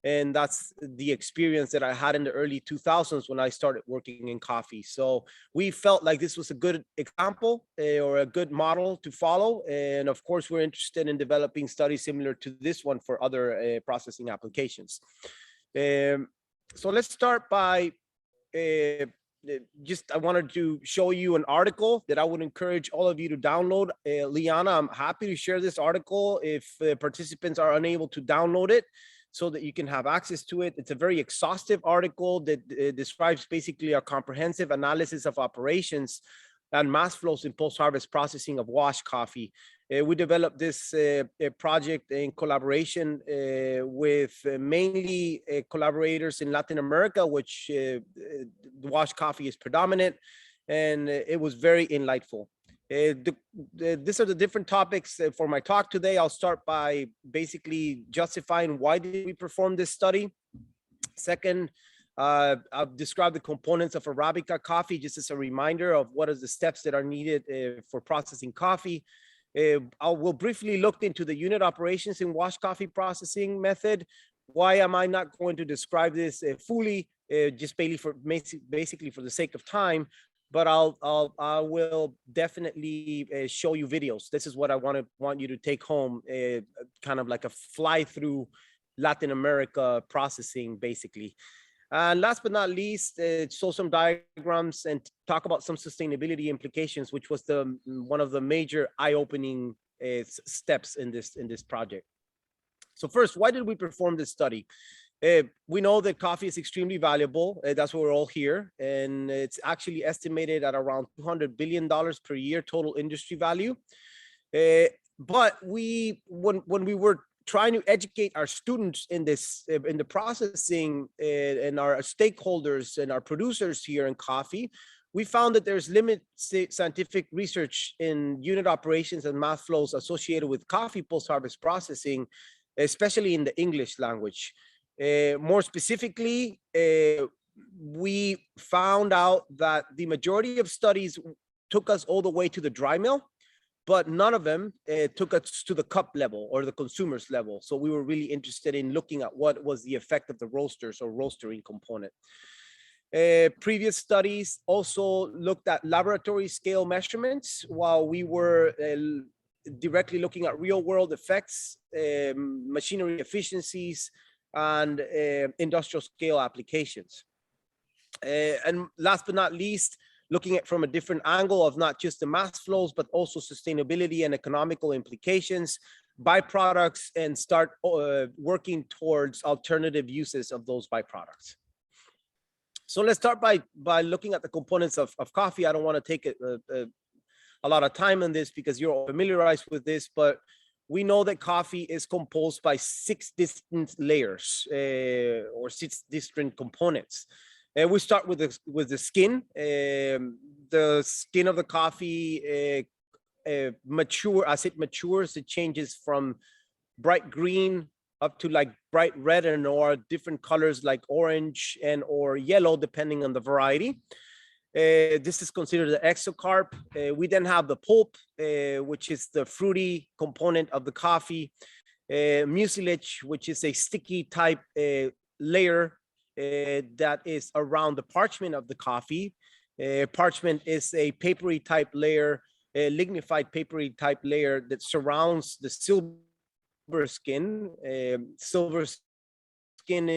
and that's the experience that I had in the early 2000s when I started working in coffee. So we felt like this was a good example or a good model to follow. And of course, we're interested in developing studies similar to this one for other processing applications. So let's start by I wanted to show you an article that I would encourage all of you to download. Liana, I'm happy to share this article if participants are unable to download it, so that you can have access to it. It's a very exhaustive article that describes basically a comprehensive analysis of operations and mass flows in post-harvest processing of wash coffee. We developed this project in collaboration with mainly collaborators in Latin America, which the wash coffee is predominant, and it was very enlightful. These are the different topics for my talk today. I'll start by basically justifying why did we perform this study. Second, I'll describe the components of Arabica coffee, just as a reminder of what are the steps that are needed for processing coffee. I will briefly look into the unit operations in wash coffee processing method. Why am I not going to describe this fully, just basically for the sake of time? But I will definitely show you videos. This is what I want you to take home, kind of like a fly through Latin America processing, basically. And last but not least, show some diagrams and talk about some sustainability implications, which was one of the major eye-opening steps in this project. So first, why did we perform this study? We know that coffee is extremely valuable. That's why we're all here. And it's actually estimated at around $200 billion per year total industry value. But when we were trying to educate our students in the processing and our stakeholders and our producers here in coffee, we found that there's limited scientific research in unit operations and mass flows associated with coffee post-harvest processing, especially in the English language. More specifically, we found out that the majority of studies took us all the way to the dry mill, but none of them took us to the cup level or the consumer's level. So we were really interested in looking at what was the effect of the roasters or roastering component. Previous studies also looked at laboratory scale measurements, while we were directly looking at real world effects, machinery efficiencies, and industrial scale applications. And last but not least, looking at from a different angle of not just the mass flows, but also sustainability and economical implications, byproducts, and start working towards alternative uses of those byproducts. So let's start by looking at the components of coffee. I don't want to take a lot of time on this because you're all familiarized with this, but we know that coffee is composed by 6 distinct layers or 6 different components. And we start with the skin. The skin of the coffee as it matures, it changes from bright green up to like bright red and or different colors like orange and or yellow, depending on the variety. This is considered the exocarp. We then have the pulp, which is the fruity component of the coffee. Mucilage, which is a sticky type layer that is around the parchment of the coffee. Parchment is a papery type layer, a lignified papery type layer that surrounds the silver skin. Silver skin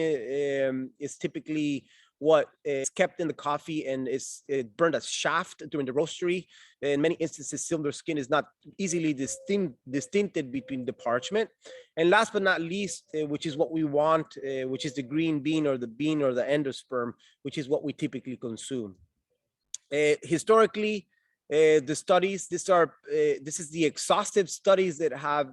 is typically what is kept in the coffee and is burned as shaft during the roastery. In many instances, silver skin is not easily distincted between the parchment. And last but not least, which is what we want, which is the green bean or the endosperm, which is what we typically consume. Historically, the studies, this is the exhaustive studies that have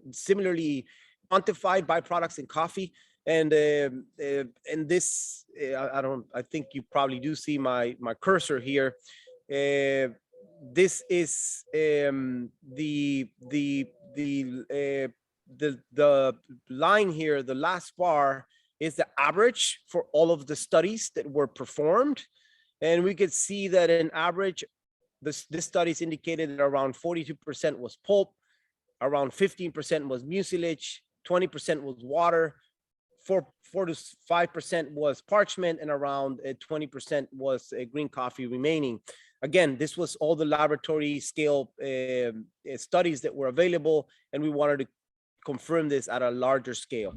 similarly quantified byproducts in coffee. And this, I think you probably do see my cursor here. This is the line here, the last bar is the average for all of the studies that were performed. And we could see that an average This studies indicated that around 42% was pulp, around 15% was mucilage, 20% was water, 4 to 5% was parchment, and around 20% was green coffee remaining. Again, this was all the laboratory scale studies that were available, and we wanted to confirm this at a larger scale.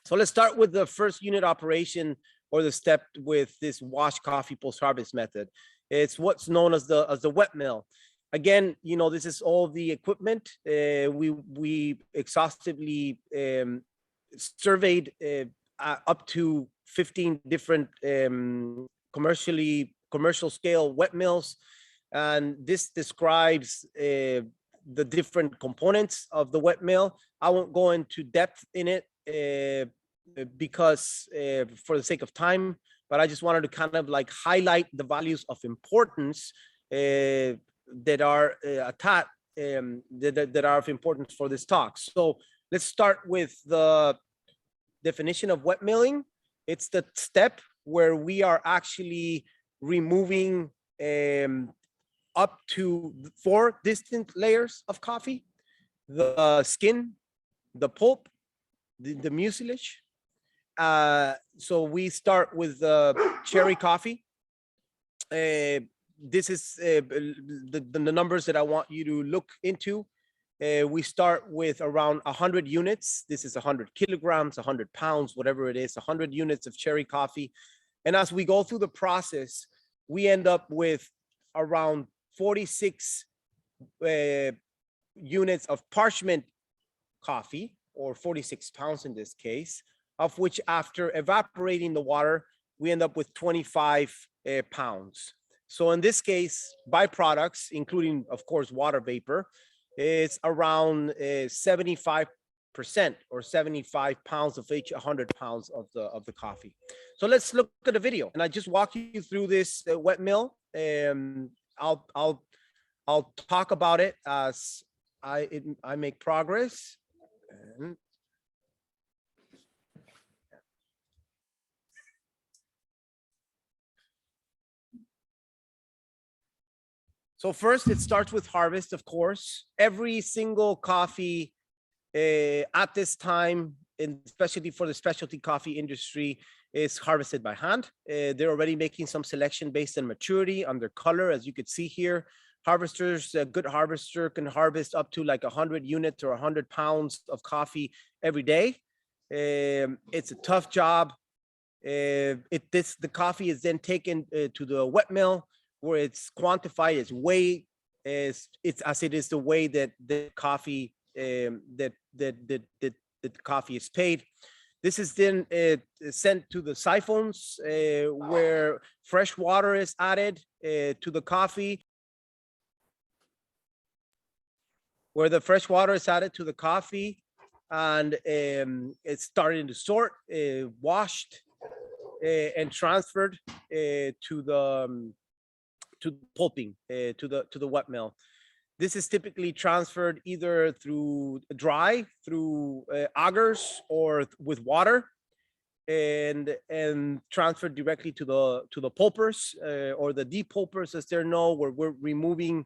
So let's start with the first unit operation, or the step with this wash coffee post-harvest method. It's what's known as the wet mill. Again, you know, this is all the equipment. We exhaustively surveyed up to 15 different commercial scale wet mills, and this describes the different components of the wet mill. I won't go into depth in it because for the sake of time, but I just wanted to kind of like highlight the values of importance that are attached, that are of importance for this talk. So let's start with the definition of wet milling. It's the step where we are actually removing up to 4 distinct layers of coffee: the skin, the pulp, the mucilage. So we start with cherry coffee. This is the numbers that I want you to look into. We start with around 100 units. This is 100 kilograms, 100 pounds, whatever it is, 100 units of cherry coffee. And as we go through the process, we end up with around 46 units of parchment coffee, or 46 pounds in this case, of which after evaporating the water, we end up with 25 pounds. So in this case, byproducts, including, of course, water vapor, is around 75% or 75 pounds of each 100 pounds of the coffee. So let's look at a video, and I just walk you through this wet mill. I'll talk about it as I make progress. And so first, it starts with harvest, of course. Every single coffee at this time, especially for the specialty coffee industry, is harvested by hand. They're already making some selection based on maturity, on their color, as you could see here. Harvesters, a good harvester can harvest up to like 100 units or 100 pounds of coffee every day. It's a tough job. The coffee is then taken to the wet mill, where it's quantified, its weight, it's as it is the way that the coffee that the coffee is paid. This is then sent to the siphons, where fresh water is added to the coffee. Where the fresh water is added to the coffee, and it's starting to sort, washed, and transferred to the pulping, to the wet mill. This is typically transferred either through through augers, or with water, and transferred directly to the pulpers, or the depulpers, as they're known, where we're removing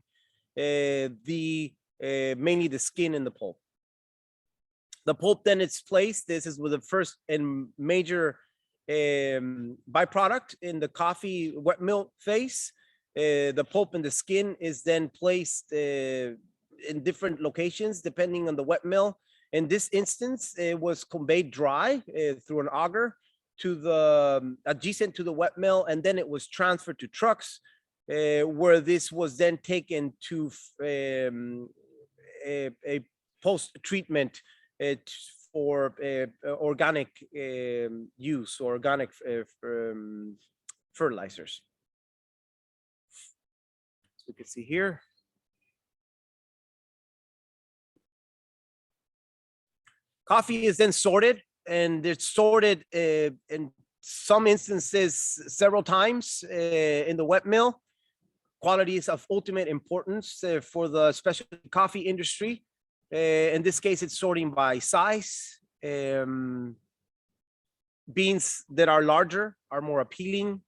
mainly the skin and the pulp. The pulp then is placed. This is with the first and major byproduct in the coffee wet mill phase. The pulp and the skin is then placed in different locations depending on the wet mill. In this instance, it was conveyed dry through an auger to the adjacent to the wet mill, and then it was transferred to trucks, where this was then taken to a post-treatment for organic use, or organic fertilizers. So we can see here. Coffee is then sorted, and it's sorted in some instances several times in the wet mill. Quality is of ultimate importance for the specialty coffee industry. In this case, it's sorting by size. Beans that are larger are more appealing,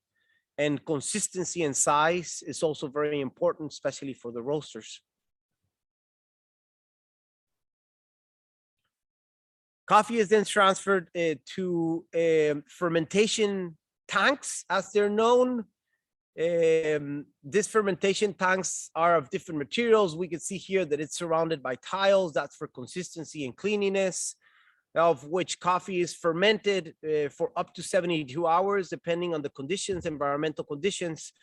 and consistency and size is also very important, especially for the roasters. Coffee is then transferred to fermentation tanks, as they're known. These fermentation tanks are of different materials. We can see here that it's surrounded by tiles. That's for consistency and cleanliness, of which coffee is fermented for up to 72 hours, depending on the conditions, environmental conditions.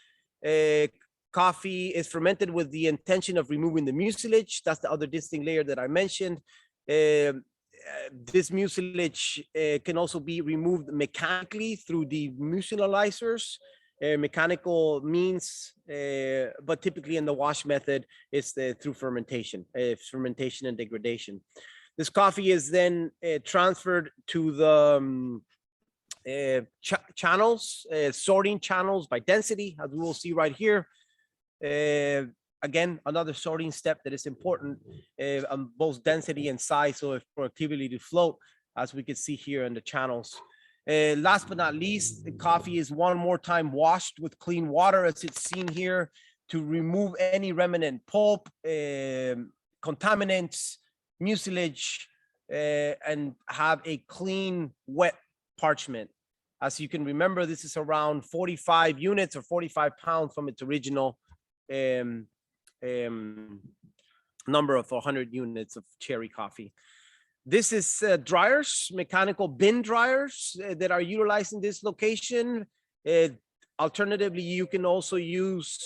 Coffee is fermented with the intention of removing the mucilage. That's the other distinct layer that I mentioned. This mucilage can also be removed mechanically through the mucilizers. Mechanical means, but typically in the wash method, it's through fermentation and degradation. This coffee is then transferred to the channels, sorting channels by density, as we will see right here. Again, another sorting step that is important on both density and size, so for activity to float, as we can see here in the channels. Last but not least, the coffee is one more time washed with clean water, as it's seen here, to remove any remnant pulp, contaminants, mucilage, and have a clean, wet parchment. As you can remember, this is around 45 units or 45 pounds from its original number of 100 units of cherry coffee. This is dryers, mechanical bin dryers that are utilized in this location. Alternatively, you can also use,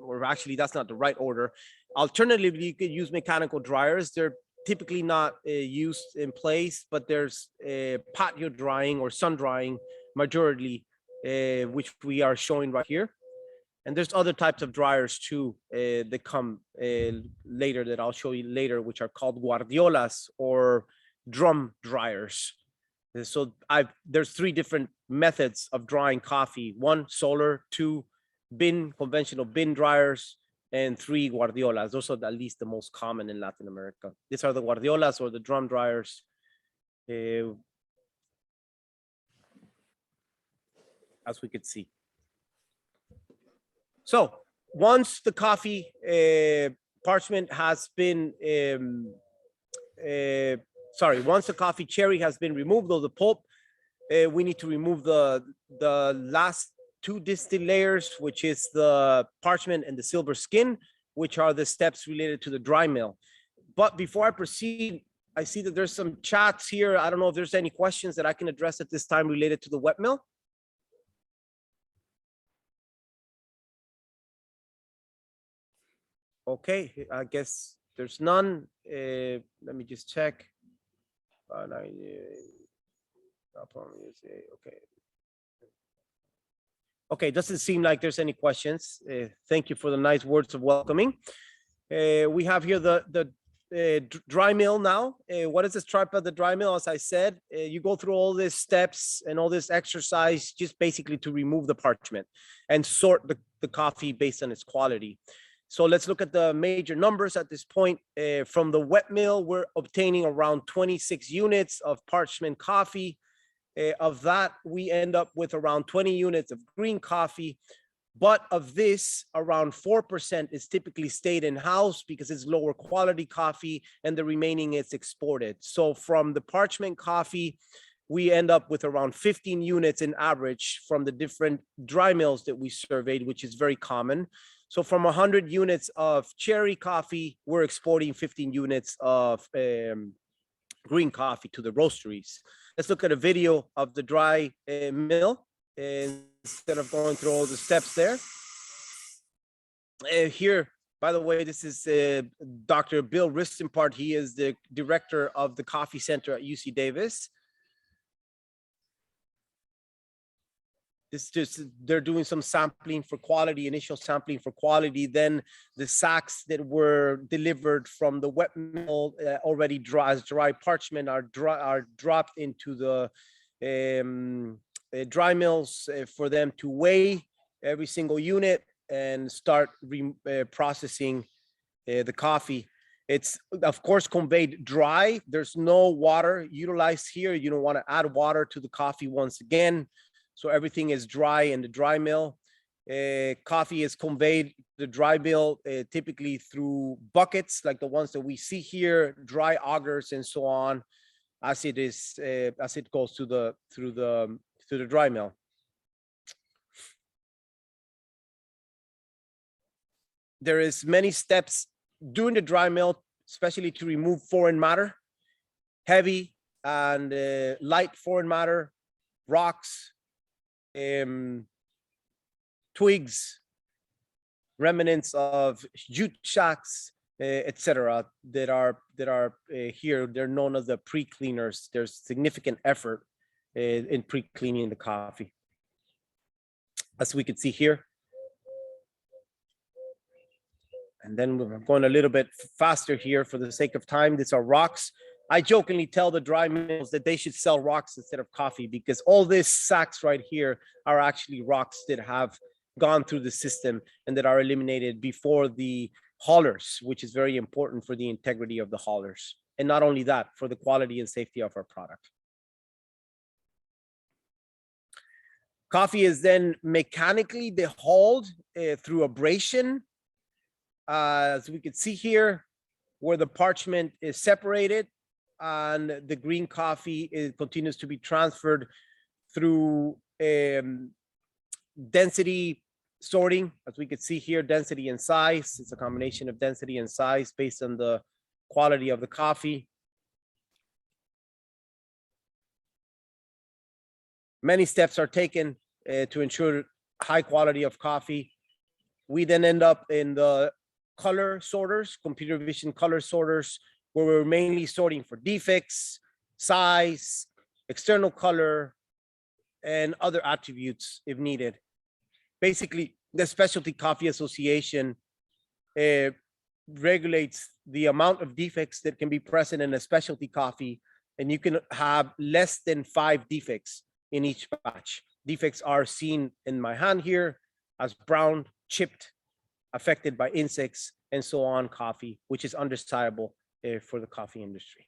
or actually that's not the right order. Alternatively, you could use mechanical dryers. They're typically not used in place, but there's patio drying or sun drying majority, which we are showing right here. And there's other types of dryers too that come later that I'll show you later, which are called guardiolas or drum dryers. So there's 3 different methods of drying coffee: 1, solar; 2, conventional bin dryers; and 3, guardiolas. Those are at least the most common in Latin America. These are the guardiolas or the drum dryers. As we could see. So once the coffee parchment has been, once the coffee cherry has been removed, or the pulp, we need to remove the last 2 distinct layers, which is the parchment and the silver skin, which are the steps related to the dry mill. But before I proceed, I see that there's some chats here. I don't know if there's any questions that I can address at this time related to the wet mill. Okay, I guess there's none. Let me just check. Okay. Okay, doesn't seem like there's any questions. Thank you for the nice words of welcoming. We have here the dry mill now. What is this type of the dry mill? As I said, you go through all these steps and all this exercise just basically to remove the parchment and sort the coffee based on its quality. So let's look at the major numbers at this point. From the wet mill, we're obtaining around 26 units of parchment coffee. Of that, we end up with around 20 units of green coffee. But of this, around 4% is typically stayed in-house because it's lower quality coffee, and the remaining is exported. So from the parchment coffee, we end up with around 15 units in average from the different dry mills that we surveyed, which is very common. So from 100 units of cherry coffee, we're exporting 15 units of green coffee to the roasteries. Let's look at a video of the dry mill instead of going through all the steps there. Here, by the way, this is Dr. Bill Ristenpart. He is the director of the coffee center at UC Davis. They're doing some sampling for quality, initial sampling for quality. Then the sacks that were delivered from the wet mill already dry parchment are dropped into the dry mills for them to weigh every single unit and start processing the coffee. It's of course conveyed dry. There's no water utilized here. You don't want to add water to the coffee once again. So everything is dry in the dry mill. Coffee is conveyed to the dry mill, typically through buckets like the ones that we see here, dry augers and so on, as it goes through the dry mill. There is many steps during the dry mill, especially to remove foreign matter, heavy and light foreign matter, rocks, twigs, remnants of jute shacks, etc. that are here. They're known as the pre-cleaners. There's significant effort in pre-cleaning the coffee, as we can see here. And then we're going a little bit faster here for the sake of time. These are rocks. I jokingly tell the dry mills that they should sell rocks instead of coffee, because all these sacks right here are actually rocks that have gone through the system and that are eliminated before the haulers, which is very important for the integrity of the haulers. And not only that, for the quality and safety of our product. Coffee is then mechanically dehulled through abrasion. As we can see here, where the parchment is separated and the green coffee continues to be transferred through density sorting. As we can see here, density and size. It's a combination of density and size based on the quality of the coffee. Many steps are taken to ensure high quality of coffee. We then end up in the color sorters, computer vision color sorters, where we're mainly sorting for defects, size, external color, and other attributes if needed. Basically, the Specialty Coffee Association regulates the amount of defects that can be present in a specialty coffee, and you can have less than 5 defects in each batch. Defects are seen in my hand here as brown, chipped, affected by insects, and so on coffee, which is undesirable for the coffee industry.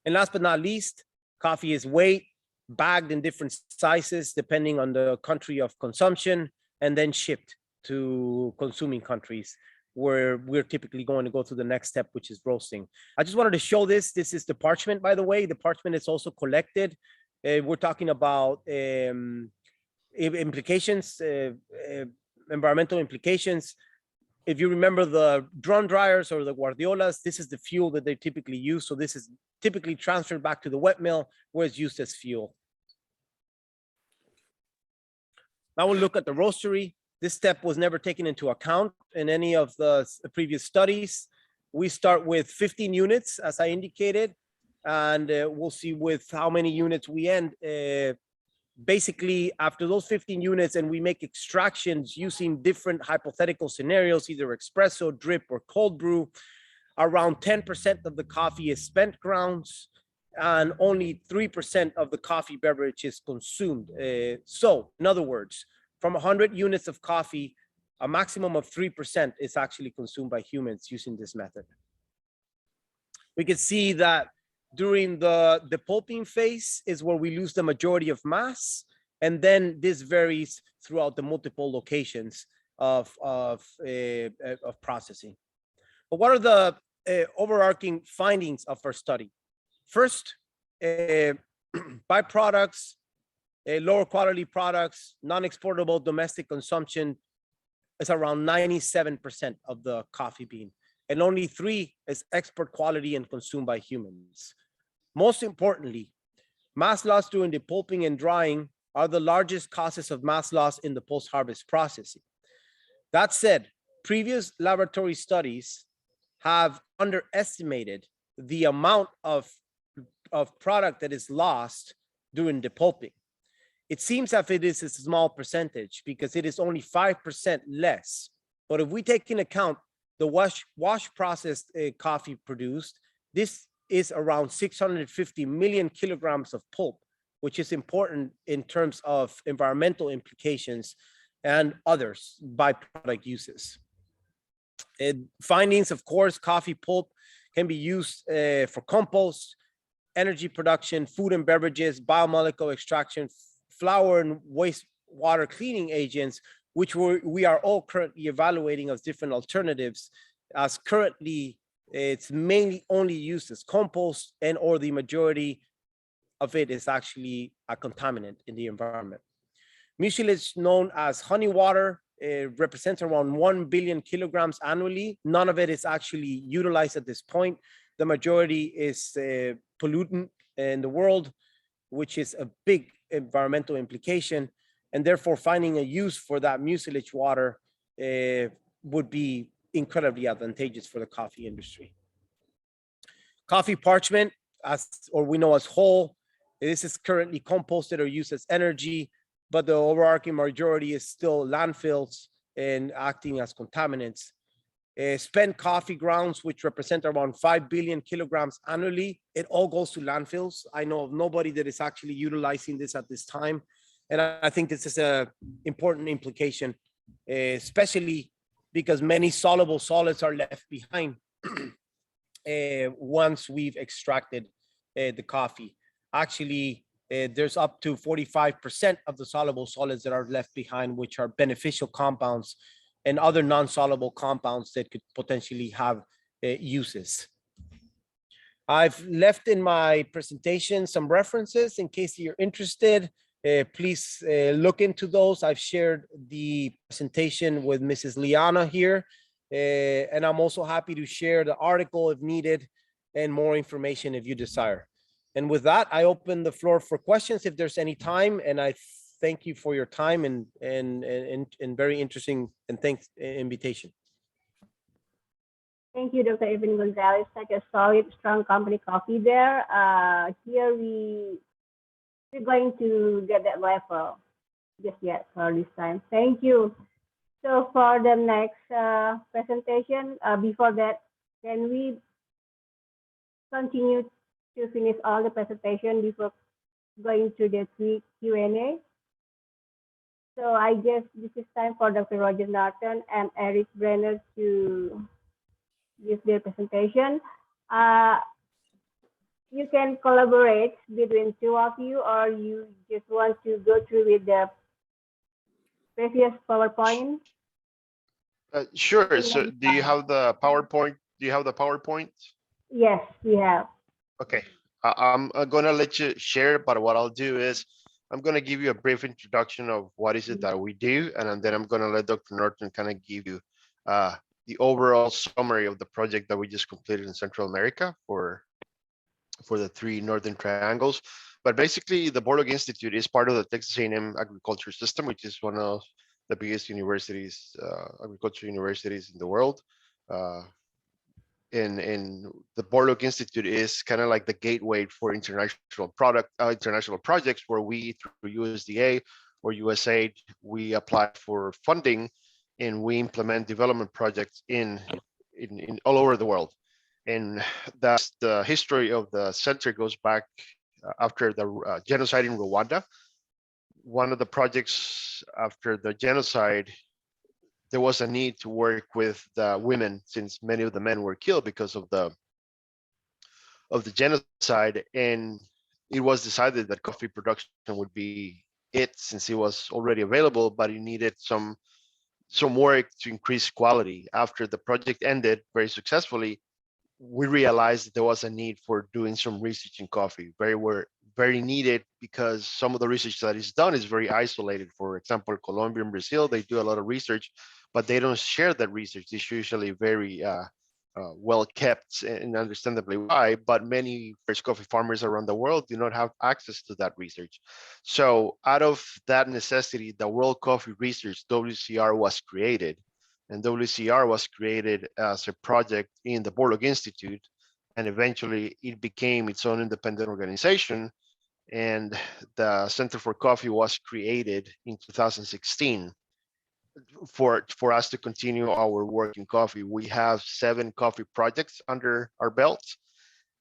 And last but not least, coffee is weighed, bagged in different sizes depending on the country of consumption, and then shipped to consuming countries, where we're typically going to go to the next step, which is roasting. I just wanted to show this. This is the parchment, by the way. The parchment is also collected. We're talking about implications, environmental implications. If you remember the drum dryers or the guardiolas, this is the fuel that they typically use. So this is typically transferred back to the wet mill, where it's used as fuel. Now we'll look at the roastery. This step was never taken into account in any of the previous studies. We start with 15 units, as I indicated, and we'll see with how many units we end. Basically, after those 15 units, and we make extractions using different hypothetical scenarios, either espresso, drip, or cold brew, around 10% of the coffee is spent grounds, and only 3% of the coffee beverage is consumed. So, in other words, from 100 units of coffee, a maximum of 3% is actually consumed by humans using this method. We can see that during the pulping phase is where we lose the majority of mass, and then this varies throughout the multiple locations of processing. But what are the overarching findings of our study? First, byproducts, lower quality products, non-exportable domestic consumption is around 97% of the coffee bean, and only 3% is export quality and consumed by humans. Most importantly, mass loss during the pulping and drying are the largest causes of mass loss in the post-harvest processing. That said, previous laboratory studies have underestimated the amount of product that is lost during the pulping. It seems as if it is a small percentage because it is only 5% less. But if we take into account the wash processed coffee produced, this is around 650 million kilograms of pulp, which is important in terms of environmental implications and others byproduct uses. Findings, of course, coffee pulp can be used for compost, energy production, food and beverages, biomolecule extraction, flour and water cleaning agents, which we are all currently evaluating as different alternatives, as currently it's mainly only used as compost, and or the majority of it is actually a contaminant in the environment. Mucilage known as honey water represents around 1 billion kilograms annually. None of it is actually utilized at this point. The majority is pollutant in the world, which is a big environmental implication. And therefore, finding a use for that mucilage water would be incredibly advantageous for the coffee industry. Coffee parchment, or we know as whole, this is currently composted or used as energy, but the overarching majority is still landfills and acting as contaminants. Spent coffee grounds, which represent around 5 billion kilograms annually, it all goes to landfills. I know of nobody that is actually utilizing this at this time. And I think this is an important implication, especially because many soluble solids are left behind once we've extracted the coffee. Actually, there's up to 45% of the soluble solids that are left behind, which are beneficial compounds and other non-soluble compounds that could potentially have uses. I've left in my presentation some references in case you're interested. Please look into those. I've shared the presentation with Mrs. Liana here, and I'm also happy to share the article if needed and more information if you desire. And with that, I open the floor for questions if there's any time, and I thank you for your time and very interesting and thanks invitation. Thank you, Dr. Irvin Gonzalez. Such a solid, strong company coffee there. Here we're going to get that level just yet for this time. Thank you. So for the next presentation, before that, can we continue to finish all the presentation before going to the Q&A? So I guess this is time for Dr. Roger Norton and Eric Brenner to give their presentation. You can collaborate between two of you, or you just want to go through with the previous PowerPoint? Sure. So do you have the PowerPoint? Do you have the PowerPoint? Yes, we have. Okay. I'm going to let you share, but what I'll do is I'm going to give you a brief introduction of what is it that we do, and then I'm going to let Dr. Norton kind of give you the overall summary of the project that we just completed in Central America for the 3 northern triangles. But basically, the Borlaug Institute is part of the Texas A&M agriculture system, which is one of the biggest universities, agriculture universities in the world. In the Borlaug Institute is kind of like the gateway for international projects, where we, through USDA or USAID, we apply for funding and we implement development projects in all over the world. And that's the history of the center goes back after the genocide in Rwanda. One of the projects after the genocide, there was a need to work with the women, since many of the men were killed because of the genocide. And it was decided that coffee production would be it, since it was already available, but it needed some work to increase quality. After the project ended very successfully, we realized that there was a need for doing some research in coffee, very needed, because some of the research that is done is very isolated. For example, Colombia and Brazil, they do a lot of research, but they don't share that research. It's usually very well kept, and understandably why, but many fresh coffee farmers around the world do not have access to that research. So out of that necessity, the World Coffee Research, WCR, was created. And WCR was created as a project in the Borlaug Institute, and eventually it became its own independent organization. And the Center for Coffee was created in 2016 for us to continue our work in coffee. We have 7 coffee projects under our belts.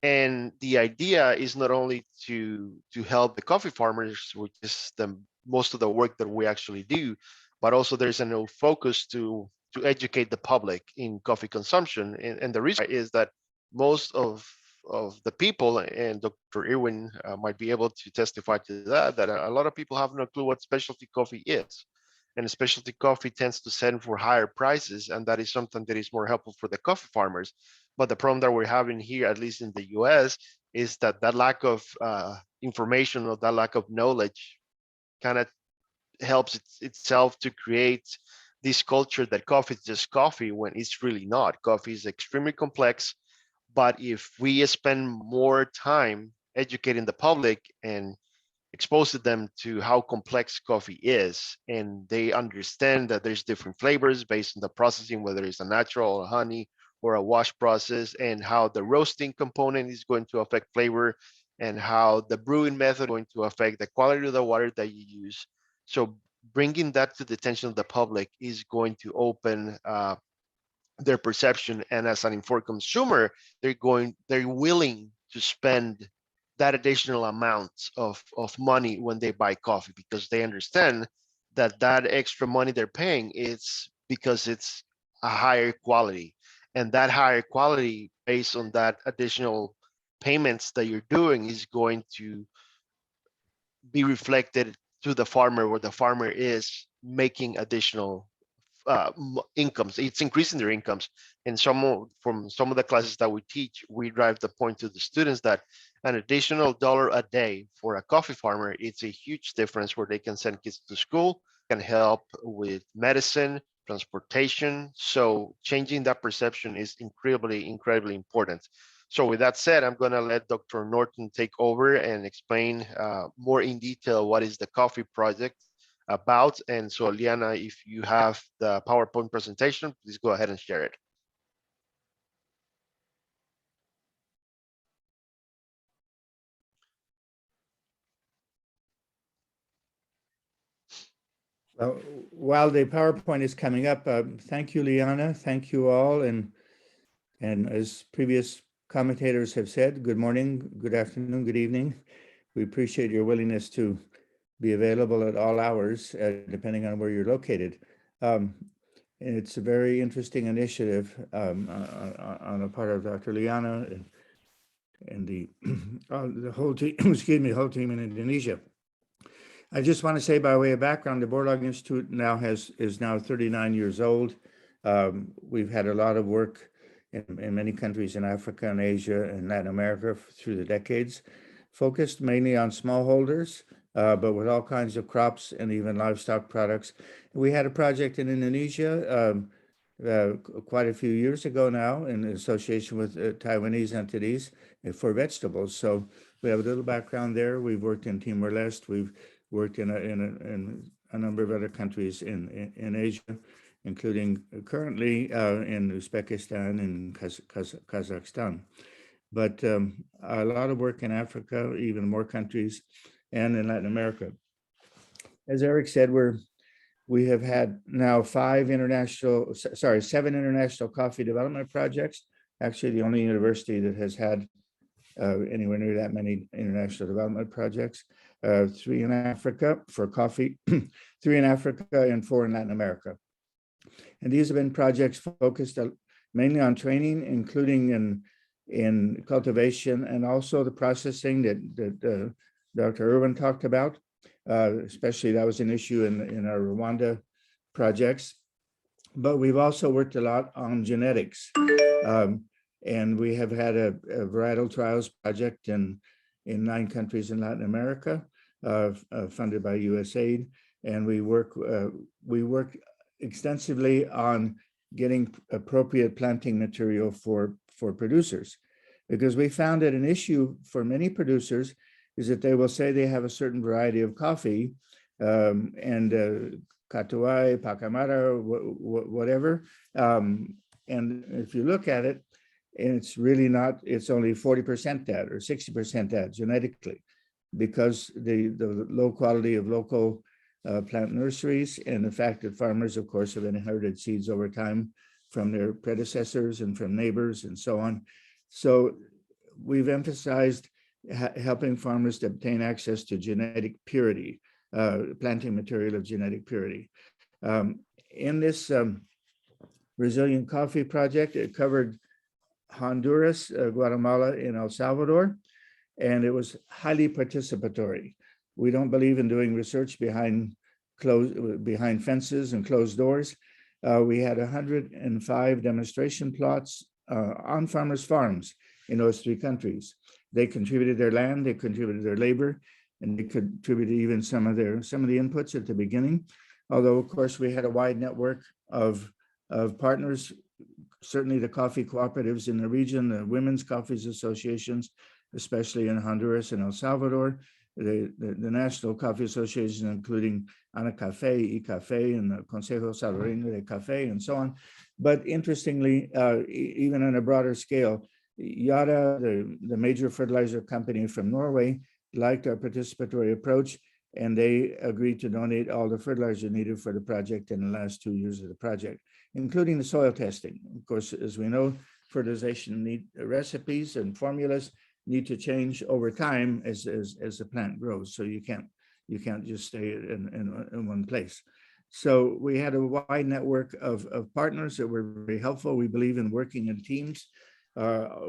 And the idea is not only to help the coffee farmers, which is most of the work that we actually do, but also there's a focus to educate the public in coffee consumption. And the reason is that most of the people, and Dr. Irwin might be able to testify to that, that a lot of people have no clue what specialty coffee is. And specialty coffee tends to sell for higher prices, and that is something that is more helpful for the coffee farmers. But the problem that we're having here, at least in the US, is that lack of information or that lack of knowledge kind of helps itself to create this culture that coffee is just coffee when it's really not. Coffee is extremely complex, but if we spend more time educating the public and exposing them to how complex coffee is, and they understand that there's different flavors based on the processing, whether it's a natural or honey or a wash process, and how the roasting component is going to affect flavor, and how the brewing method is going to affect the quality of the water that you use. So bringing that to the attention of the public is going to open their perception, and as an informed consumer, they're willing to spend that additional amount of money when they buy coffee, because they understand that extra money they're paying is because it's a higher quality, and that higher quality based on that additional payments that you're doing is going to be reflected to the farmer, where the farmer is making additional incomes. It's increasing their incomes. And from some of the classes that we teach, we drive the point to the students that an additional $1 a day for a coffee farmer, it's a huge difference, where they can send kids to school, can help with medicine, transportation. So changing that perception is incredibly important. So with that said, I'm going to let Dr. Norton take over and explain more in detail what is the coffee project about. And so, Liana, if you have the PowerPoint presentation, please go ahead and share it. Well, while the PowerPoint is coming up, thank you, Liana. Thank you all. And as previous commentators have said, good morning, good afternoon, good evening. We appreciate your willingness to be available at all hours, depending on where you're located. It's a very interesting initiative on the part of Dr. Liana and the whole team, excuse me, whole team in Indonesia. I just want to say, by way of background, the Borlaug Institute is now 39 years old. We've had a lot of work in many countries in Africa and Asia and Latin America through the decades, focused mainly on smallholders, but with all kinds of crops and even livestock products. We had a project in Indonesia quite a few years ago now, in association with Taiwanese entities for vegetables. So we have a little background there. We've worked in Timor-Leste. We've worked in a number of other countries in Asia, including currently in Uzbekistan and Kazakhstan. But a lot of work in Africa, even more countries, and in Latin America. As Eric said, we have had now 7 international coffee development projects. Actually, the only university that has had anywhere near that many international development projects. 3 in Africa for coffee, 3 in Africa and 4 in Latin America. And these have been projects focused mainly on training, including in cultivation and also the processing that Dr. Irwin talked about. Especially that was an issue in our Rwanda projects. But we've also worked a lot on genetics. And we have had a varietal trials project in 9 countries in Latin America, funded by USAID. And we work extensively on getting appropriate planting material for producers, because we found that an issue for many producers is that they will say they have a certain variety of coffee, and Katuai, Pacamara, whatever. And if you look at it, it's really not, it's only 40% that or 60% that genetically, because the low quality of local plant nurseries, and the fact that farmers, of course, have inherited seeds over time from their predecessors and from neighbors and so on. So we've emphasized helping farmers to obtain access to genetic purity, planting material of genetic purity. In this resilient coffee project, it covered Honduras, Guatemala, and El Salvador, and it was highly participatory. We don't believe in doing research behind fences and closed doors. We had 105 demonstration plots on farmers' farms in those 3 countries. They contributed their land, they contributed their labor, and they contributed even some of the inputs at the beginning. Although, of course, we had a wide network of partners, certainly the coffee cooperatives in the region, the women's coffees associations, especially in Honduras and El Salvador, the national coffee associations, including ANACAFE, ICAFE, and the Consejo Salvadoreño de Café, and so on. But interestingly, even on a broader scale, Yara, the major fertilizer company from Norway, liked our participatory approach, and they agreed to donate all the fertilizer needed for the project in the last 2 years of the project, including the soil testing. Of course, as we know, fertilization recipes and formulas need to change over time as the plant grows. So you can't just stay in one place. So we had a wide network of partners that were very helpful. We believe in working in teams.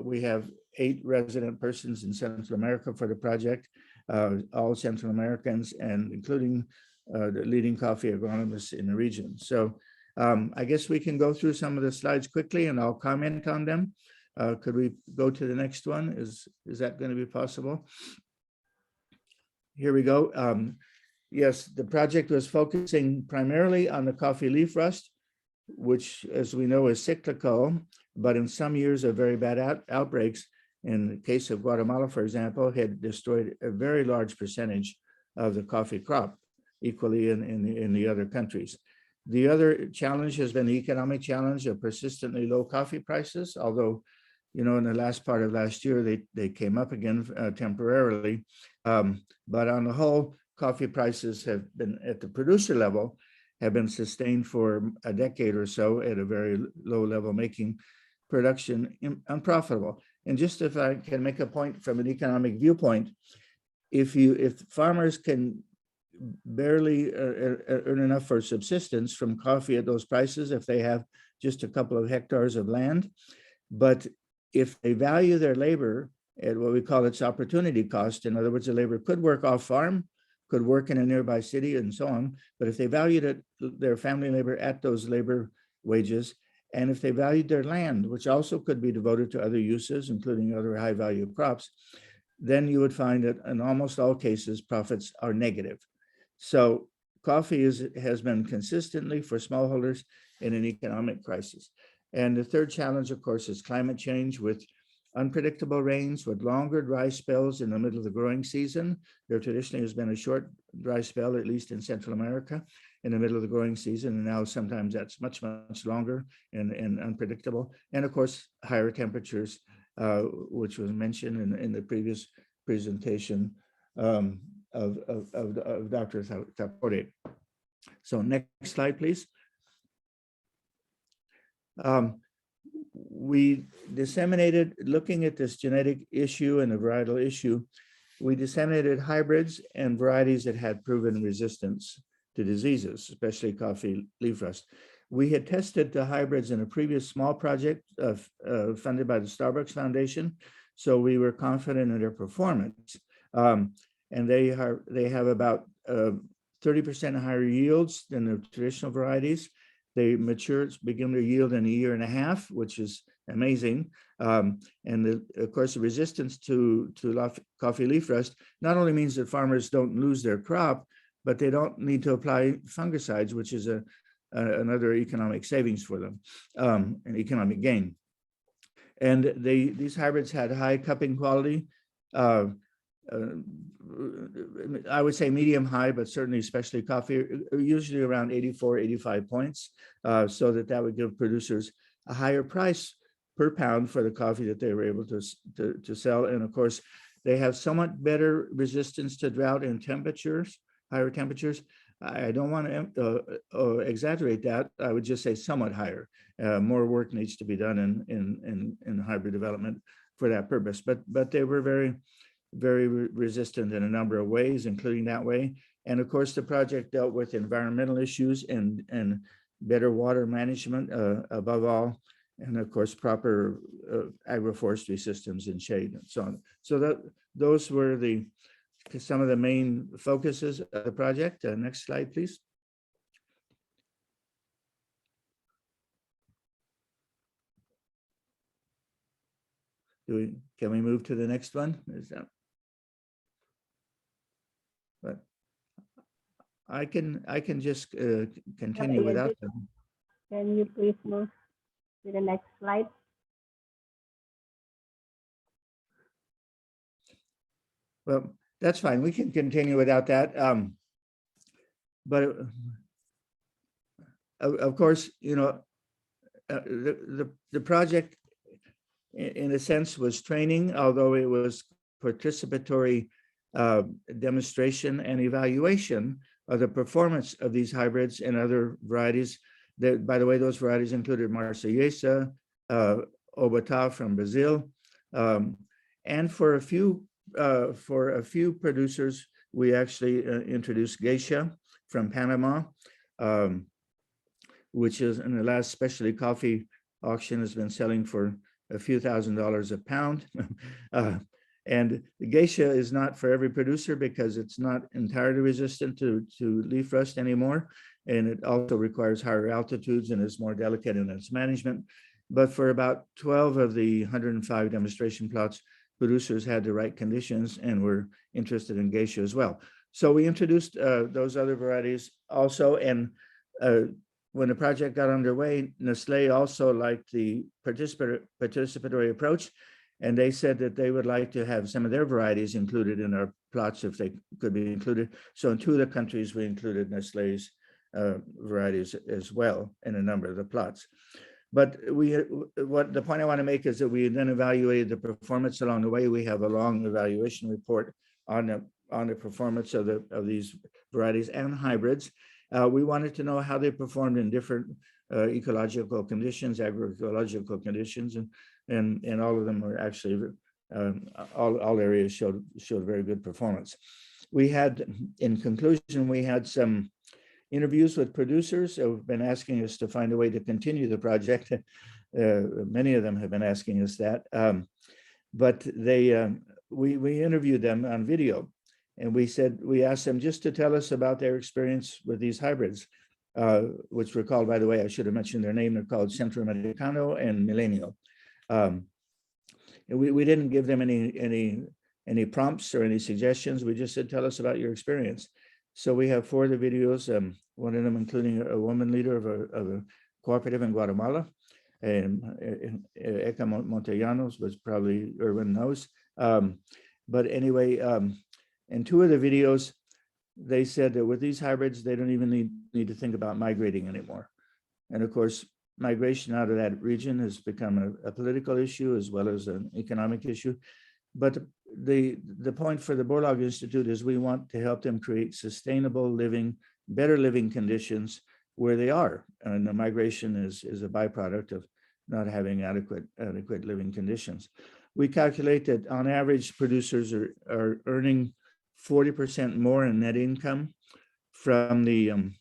We have 8 resident persons in Central America for the project, all Central Americans, and including the leading coffee agronomists in the region. So I guess we can go through some of the slides quickly and I'll comment on them. Could we go to the next one? Is that going to be possible? Here we go. Yes, the project was focusing primarily on the coffee leaf rust, which, as we know, is cyclical, but in some years of very bad outbreaks, in the case of Guatemala, for example, had destroyed a very large percentage of the coffee crop, equally in the other countries. The other challenge has been the economic challenge of persistently low coffee prices, although, you know, in the last part of last year, they came up again temporarily. But on the whole, coffee prices have been at the producer level, have been sustained for a decade or so at a very low level, making production unprofitable. And just if I can make a point from an economic viewpoint, if farmers can barely earn enough for subsistence from coffee at those prices, if they have just a couple of hectares of land, but if they value their labor at what we call its opportunity cost, in other words, the labor could work off farm, could work in a nearby city and so on, but if they valued their family labor at those labor wages, and if they valued their land, which also could be devoted to other uses, including other high value crops, then you would find that in almost all cases, profits are negative. So coffee has been consistently for smallholders in an economic crisis. And the third challenge, of course, is climate change with unpredictable rains, with longer dry spells in the middle of the growing season. There traditionally has been a short dry spell, at least in Central America, in the middle of the growing season. And now sometimes that's much, much longer and unpredictable. And of course, higher temperatures, which was mentioned in the previous presentation of Dr. Tapore. So next slide, please. We disseminated, looking at this genetic issue and the varietal issue, we disseminated hybrids and varieties that had proven resistance to diseases, especially coffee leaf rust. We had tested the hybrids in a previous small project funded by the Starbucks Foundation, so we were confident in their performance. And they have about 30% higher yields than the traditional varieties. They begin their yield in a year and a half, which is amazing. And of course, the resistance to coffee leaf rust not only means that farmers don't lose their crop, but they don't need to apply fungicides, which is another economic savings for them, an economic gain. And these hybrids had high cupping quality. I would say medium high, but certainly especially coffee, usually around 84, 85 points, so that would give producers a higher price per pound for the coffee that they were able to sell. And of course, they have somewhat better resistance to drought and temperatures, higher temperatures. I don't want to exaggerate that. I would just say somewhat higher. More work needs to be done in hybrid development for that purpose. But they were very resistant in a number of ways, including that way. And of course, the project dealt with environmental issues and better water management above all, and of course, proper agroforestry systems in shade and so on. So those were some of the main focuses of the project. Next slide, please. Can we move to the next one? But I can just continue without them. Can you please move to the next slide? Well, that's fine. We can continue without that. But of course, you know, the project, in a sense, was training, although it was participatory demonstration and evaluation of the performance of these hybrids and other varieties. That, by the way, those varieties included Marsellesa, Obata from Brazil, and for a few producers, we actually introduced Geisha from Panama, which is in the last specialty coffee auction has been selling for a few $1,000s a pound. And the geisha is not for every producer because it's not entirely resistant to leaf rust anymore. And it also requires higher altitudes and is more delicate in its management. But for about 12 of the 105 demonstration plots, producers had the right conditions and were interested in geisha as well. So we introduced those other varieties also. And when the project got underway, Nestlé also liked the participatory approach. And they said that they would like to have some of their varieties included in our plots if they could be included. So in 2 of the countries, we included Nestlé's varieties as well in a number of the plots. But the point I want to make is that we then evaluated the performance along the way. We have a long evaluation report on the performance of these varieties and hybrids. We wanted to know how they performed in different ecological conditions, agroecological conditions, and all of them were actually, all areas showed very good performance. We had, in conclusion, we had some interviews with producers who have been asking us to find a way to continue the project. Many of them have been asking us that, but we interviewed them on video, and we asked them just to tell us about their experience with these hybrids, which were called, by the way, I should have mentioned their name. They're called Centro Americano and Milenio. We didn't give them any prompts or any suggestions. We just said, tell us about your experience. So we have 4 of the videos, one of them including a woman leader of a cooperative in Guatemala, and Eka Montellanos, which probably Erwin knows. But anyway, in 2 of the videos, they said that with these hybrids, they don't even need to think about migrating anymore. And of course, migration out of that region has become a political issue as well as an economic issue. But the point for the Borlaug Institute is we want to help them create sustainable living, better living conditions where they are. And the migration is a byproduct of not having adequate living conditions. We calculate that on average, producers are earning 40% more in net income from the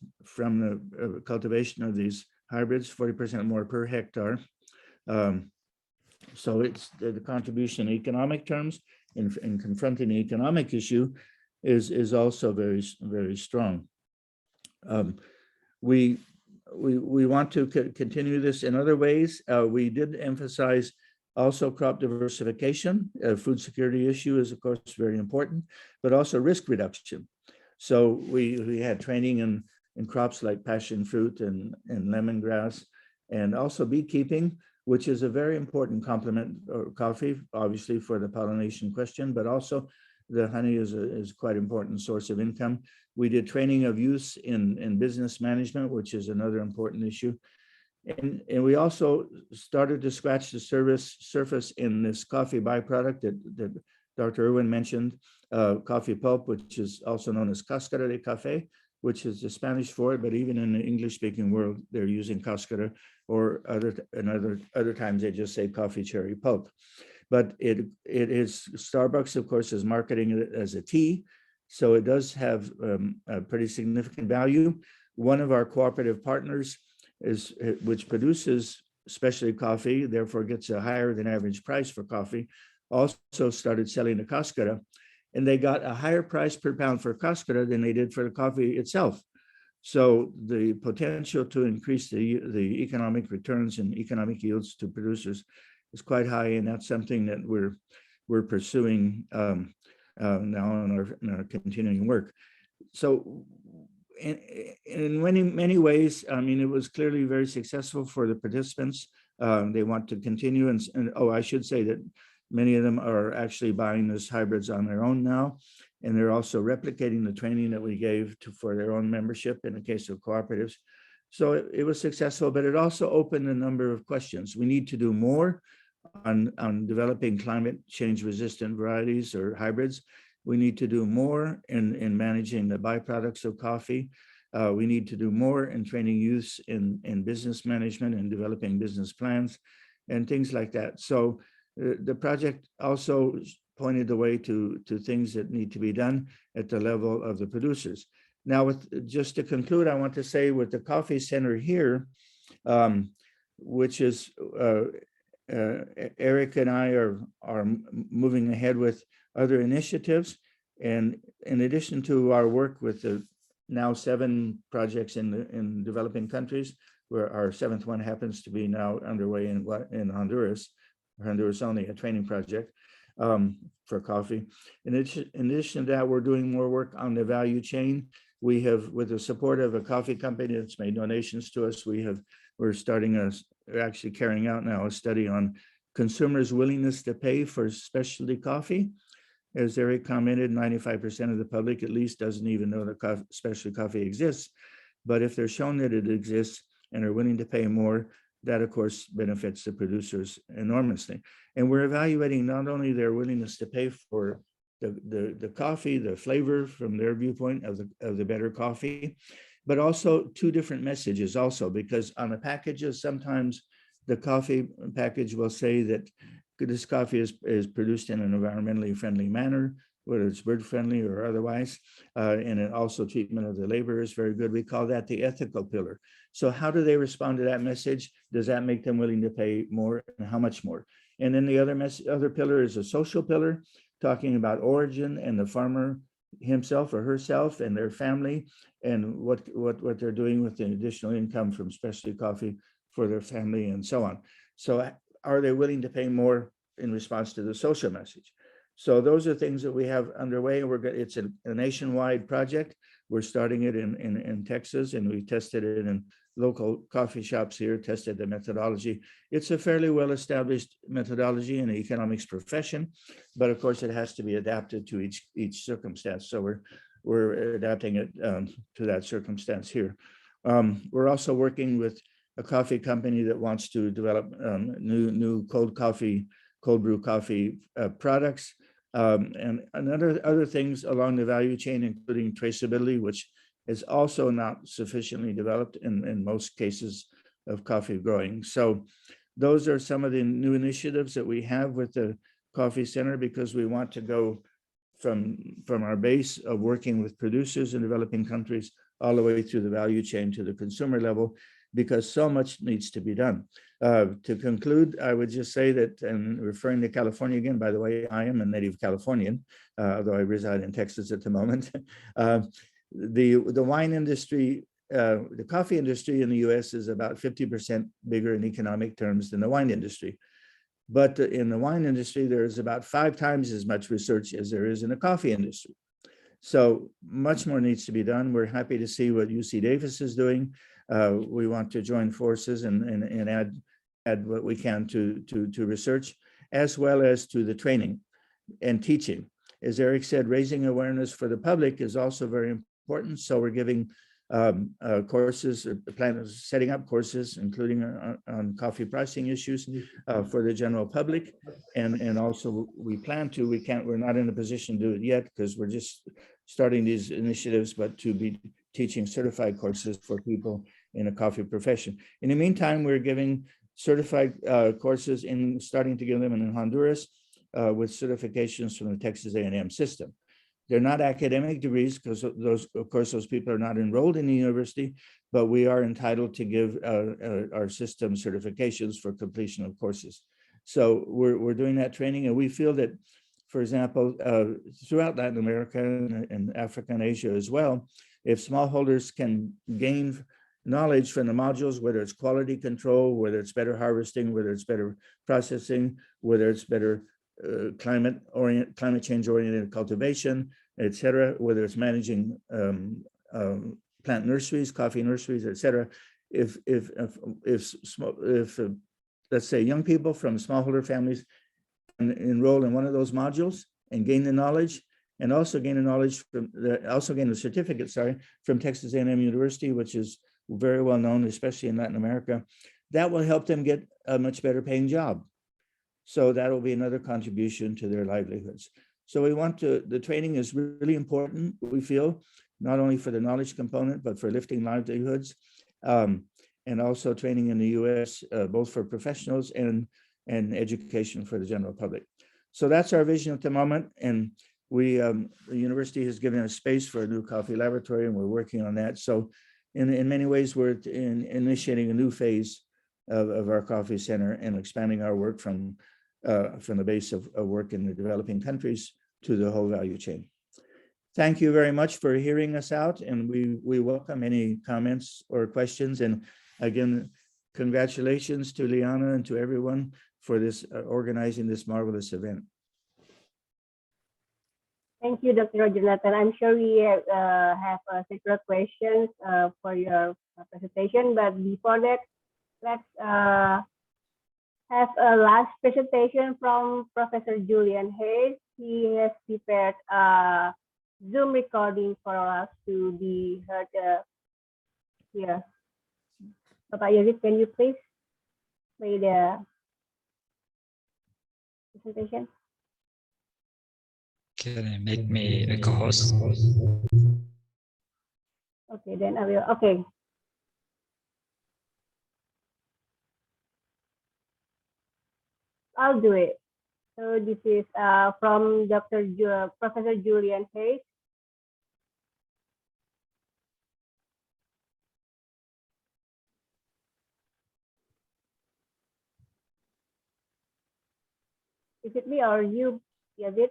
cultivation of these hybrids, 40% more per hectare. So it's the contribution in economic terms in confronting the economic issue is also very, very strong. We want to continue this in other ways. We did emphasize also crop diversification. Food security issue is, of course, very important, but also risk reduction. So we had training in crops like passion fruit and lemongrass, and also beekeeping, which is a very important complement of coffee, obviously for the pollination question, but also the honey is quite an important source of income. We did training of youth in business management, which is another important issue. And we also started to scratch the surface in this coffee byproduct that Dr. Irwin mentioned, coffee pulp, which is also known as cáscara de café, which is the Spanish for it, but even in the English-speaking world, they're using cáscara, or other times they just say coffee cherry pulp. But it is, Starbucks, of course, is marketing it as a tea, so it does have a pretty significant value. One of our cooperative partners which produces specialty coffee, therefore gets a higher than average price for coffee, also started selling the cascara, and they got a higher price per pound for cascara than they did for the coffee itself. So the potential to increase the economic returns and economic yields to producers is quite high, and that's something that we're pursuing now in our continuing work. So in many ways, I mean, it was clearly very successful for the participants. They want to continue, and oh, I should say that many of them are actually buying this hybrids on their own now, and they're also replicating the training that we gave for their own membership in the case of cooperatives. So it was successful, but it also opened a number of questions. We need to do more on developing climate change resistant varieties or hybrids. We need to do more in managing the byproducts of coffee. We need to do more in training youths in business management and developing business plans and things like that. So the project also pointed the way to things that need to be done at the level of the producers. Now, just to conclude, I want to say with the coffee center here, which is Eric and I are moving ahead with other initiatives, and in addition to our work with the now 7 projects in developing countries, where our 7th one happens to be now underway in Honduras only, a training project for coffee. In addition to that, we're doing more work on the value chain. We have, with the support of a coffee company that's made donations to us, we're actually carrying out now a study on consumers' willingness to pay for specialty coffee. As Eric commented, 95% of the public at least doesn't even know that specialty coffee exists. But if they're shown that it exists and are willing to pay more, that of course benefits the producers enormously. And we're evaluating not only their willingness to pay for the coffee, the flavor from their viewpoint of the better coffee, but also 2 different messages also, because on the packages, sometimes the coffee package will say that this coffee is produced in an environmentally friendly manner, whether it's bird friendly or otherwise, and it also treatment of the labor is very good. We call that the ethical pillar. So how do they respond to that message? Does that make them willing to pay more, and how much more? And then the other pillar is a social pillar, talking about origin and the farmer himself or herself and their family, and what they're doing with the additional income from specialty coffee for their family and so on. So are they willing to pay more in response to the social message? So those are things that we have underway. It's a nationwide project. We're starting it in Texas, and we tested it in local coffee shops here, tested the methodology. It's a fairly well-established methodology in the economics profession, but of course it has to be adapted to each circumstance. So we're adapting it to that circumstance here. We're also working with a coffee company that wants to develop new cold brew coffee products, and other things along the value chain, including traceability, which is also not sufficiently developed in most cases of coffee growing. So those are some of the new initiatives that we have with the Coffee Center, because we want to go from our base of working with producers in developing countries all the way through the value chain to the consumer level, because so much needs to be done. To conclude, I would just say that, and referring to California again, by the way, I am a native Californian, although I reside in Texas at the moment. The wine industry, the coffee industry in the US is about 50% bigger in economic terms than the wine industry. But in the wine industry, there's about 5 times as much research as there is in the coffee industry. So much more needs to be done. We're happy to see what UC Davis is doing. We want to join forces and add what we can to research, as well as to the training and teaching. As Eric said, raising awareness for the public is also very important. So we're giving courses, setting up courses, including on coffee pricing issues for the general public. And also we're not in a position to do it yet because we're just starting these initiatives, but to be teaching certified courses for people in a coffee profession. In the meantime, we're giving certified courses starting to give them in Honduras with certifications from the Texas A&M system. They're not academic degrees because those, of course, those people are not enrolled in the university, but we are entitled to give our system certifications for completion of courses. So we're doing that training, and we feel that, for example, throughout Latin America and Africa and Asia as well, if smallholders can gain knowledge from the modules, whether it's quality control, whether it's better harvesting, whether it's better processing, whether it's better climate change oriented cultivation, etc., whether it's managing plant nurseries, coffee nurseries, etc. If let's say young people from smallholder families can enroll in one of those modules and gain the knowledge, and also gain the knowledge from the certificate, from Texas A&M University, which is very well known, especially in Latin America, that will help them get a much better paying job. So that will be another contribution to their livelihoods. So we want to, the training is really important, we feel, not only for the knowledge component, but for lifting livelihoods, and also training in the US, both for professionals and education for the general public. So that's our vision at the moment. And we, the university has given us space for a new coffee laboratory, and we're working on that. So in many ways, we're initiating a new phase of our coffee center and expanding our work from the base of work in the developing countries to the whole value chain. Thank you very much for hearing us out, and we welcome any comments or questions. And again, congratulations to Liana and to everyone for this organizing this marvelous event. Thank you, Dr. Jonathan. I'm sure we have several questions for your presentation, but before that, let's have a last presentation from Professor Julian Hayes. He has prepared a Zoom recording for us to be heard here. Bapak Yazid, can you please play the presentation? Can you make me a co-host? Okay, then I will. Okay. I'll do it. So this is from Professor Julian Hayes. Is it me or you, Yazid?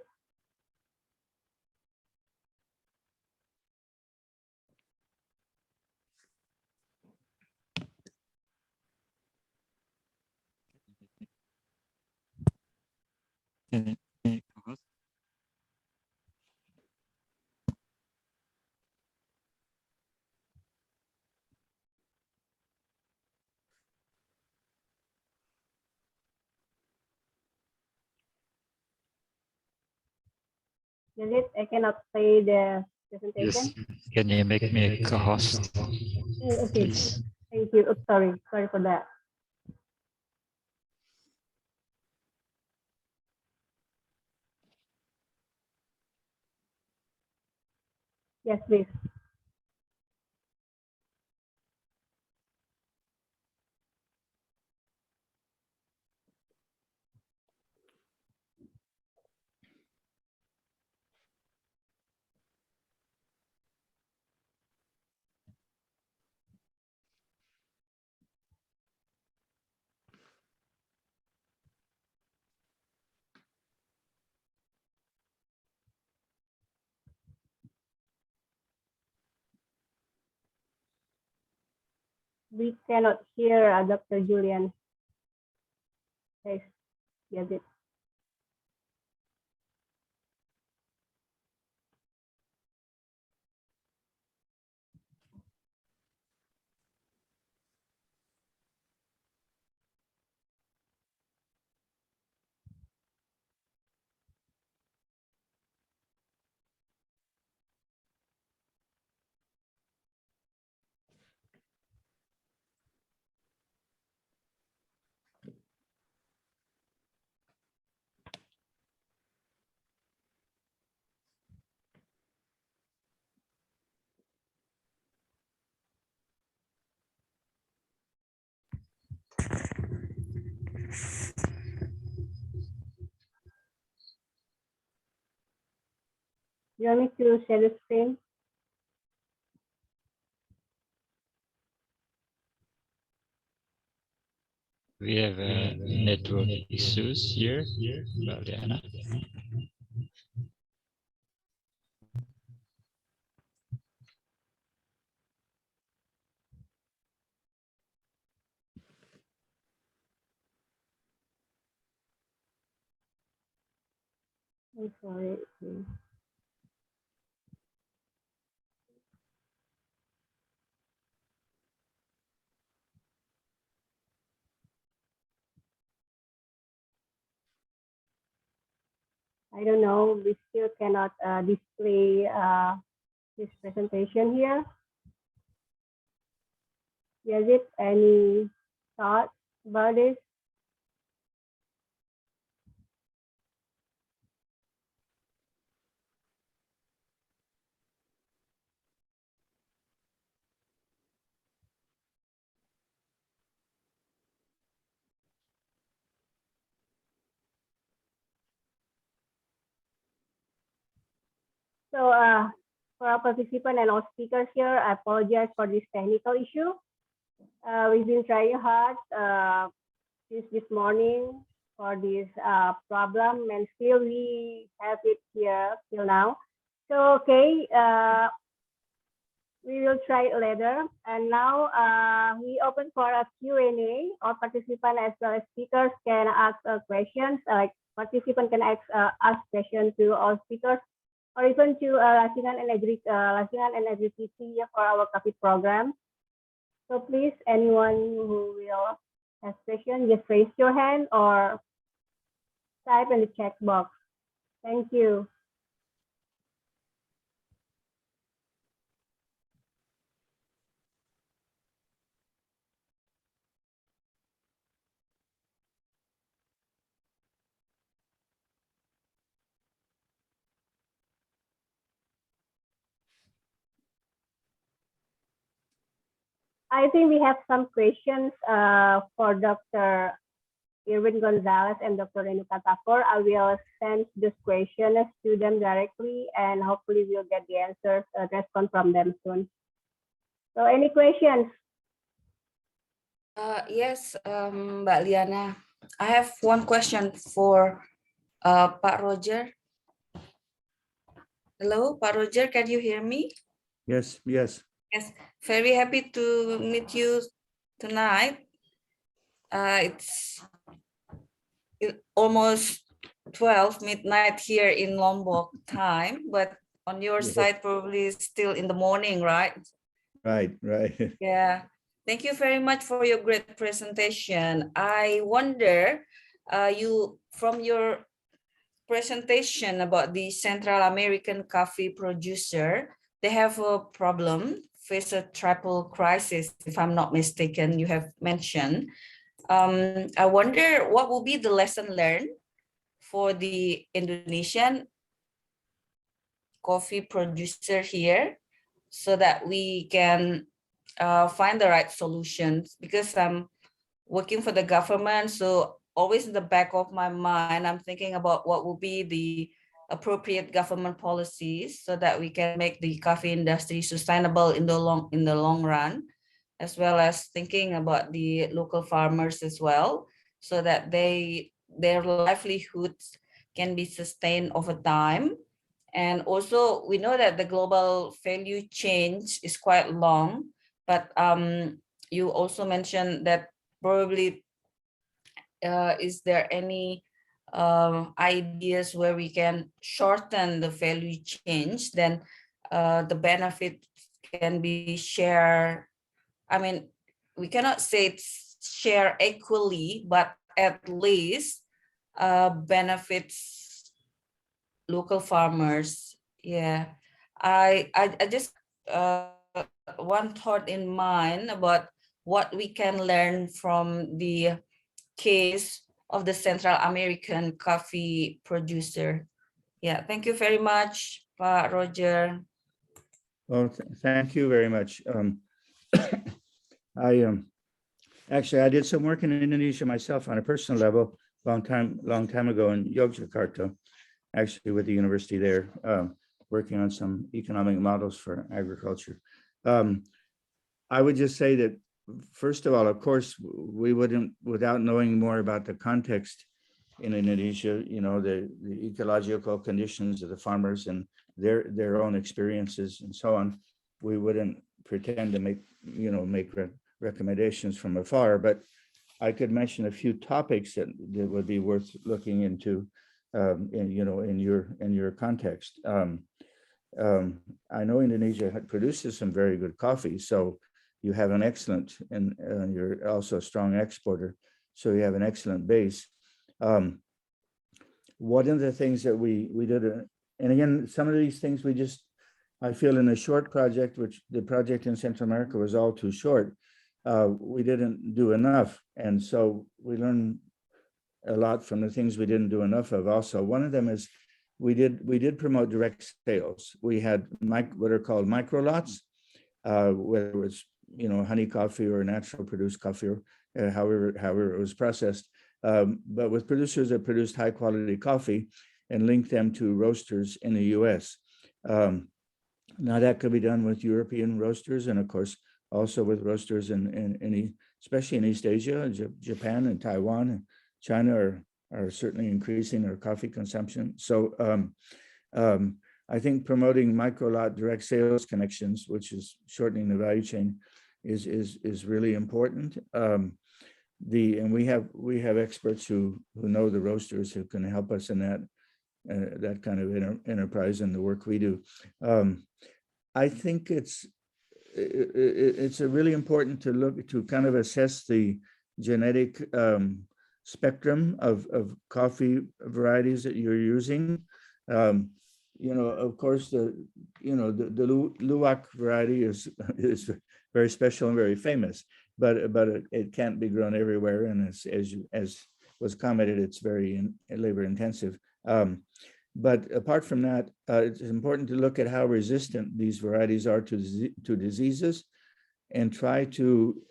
Can you co-host? Yazid, I cannot play the presentation. Yes. Can you make me a co-host? Oh, okay. Please. Thank you. Oh, sorry for that. Yes, please. We cannot hear Dr. Julian Hayes. Yazid. You want me to share the screen? We have network issues here, Valiana. I'm sorry. I don't know. We still cannot display this presentation here. Is it any thoughts about this? So for our participant and all speakers here, I apologize for this technical issue. We've been trying hard since this morning for this problem, and still we have it here till now. So okay, we will try it later. And now we open for a Q&A. All participants as well as speakers can ask questions. Like participant can ask questions to all speakers, or even to Lasingan and Agri-PC for our coffee program. So please, anyone who will ask questions, just raise your hand or type in the chat box. Thank you. I think we have some questions for Dr. Irwin Gonzalez and Dr. Renu Katakur. I will send this questions to them directly, and hopefully we'll get the answers, response from them soon. So any questions? Yes, Mbak Liana. I have one question for Pak Roger. Hello, Pak Roger, can you hear me? Yes, yes. Yes, very happy to meet you tonight. It's almost 12 midnight here in Lombok time, but on your Yes. side probably still in the morning, right? Right, right. Yeah, thank you very much for your great presentation. I wonder, from your presentation about the Central American coffee producer, they have a problem, face a triple crisis, if I'm not mistaken, you have mentioned. I wonder what will be the lesson learned for the Indonesian coffee producer here, so that we can find the right solutions, because I'm working for the government. So always in the back of my mind, I'm thinking about what will be the appropriate government policies so that we can make the coffee industry sustainable in the long run, as well as thinking about the local farmers as well, so that their livelihoods can be sustained over time. And also we know that the global value change is quite long, but you also mentioned that probably is there any ideas where we can shorten the value change, then the benefit can be shared. I mean, we cannot say it's share equally, but at least benefits local farmers. Yeah, I just one thought in mind about what we can learn from the case of the Central American coffee producer. Yeah, thank you very much, Pak Roger. Well, thank you very much. I actually I did some work in Indonesia myself on a personal level, long time ago in Yogyakarta, actually with the university there. working on some economic models for agriculture. I would just say that, first of all, of course, we wouldn't, without knowing more about the context in Indonesia, the ecological conditions of the farmers and their own experiences and so on, we wouldn't pretend to make recommendations from afar. But I could mention a few topics that would be worth looking into, in your context. I know Indonesia produces some very good coffee, so you have an excellent, and you're also a strong exporter, so you have an excellent base. One of the things that we did, and again, some of these things I feel in a short project, which the project in Central America was all too short, we didn't do enough. And so we learned a lot from the things we didn't do enough of also. One of them is we did promote direct sales. We had what are called micro lots, whether it was honey coffee or natural produced coffee, or however it was processed, but with producers that produced high quality coffee and linked them to roasters in the US. Now that could be done with European roasters, and of course also with roasters especially in East Asia. Japan and Taiwan and China are certainly increasing their coffee consumption. So I think promoting micro lot direct sales connections, which is shortening the value chain, is really important. And we have experts who know the roasters who can help us in that kind of enterprise and the work we do. I think it's really important to kind of assess the genetic spectrum of coffee varieties that you're using. Of course, the Luwak variety is very special and very famous, but it can't be grown everywhere, and as was commented, it's very labor intensive. But apart from that, it's important to look at how resistant these varieties are to diseases, and try to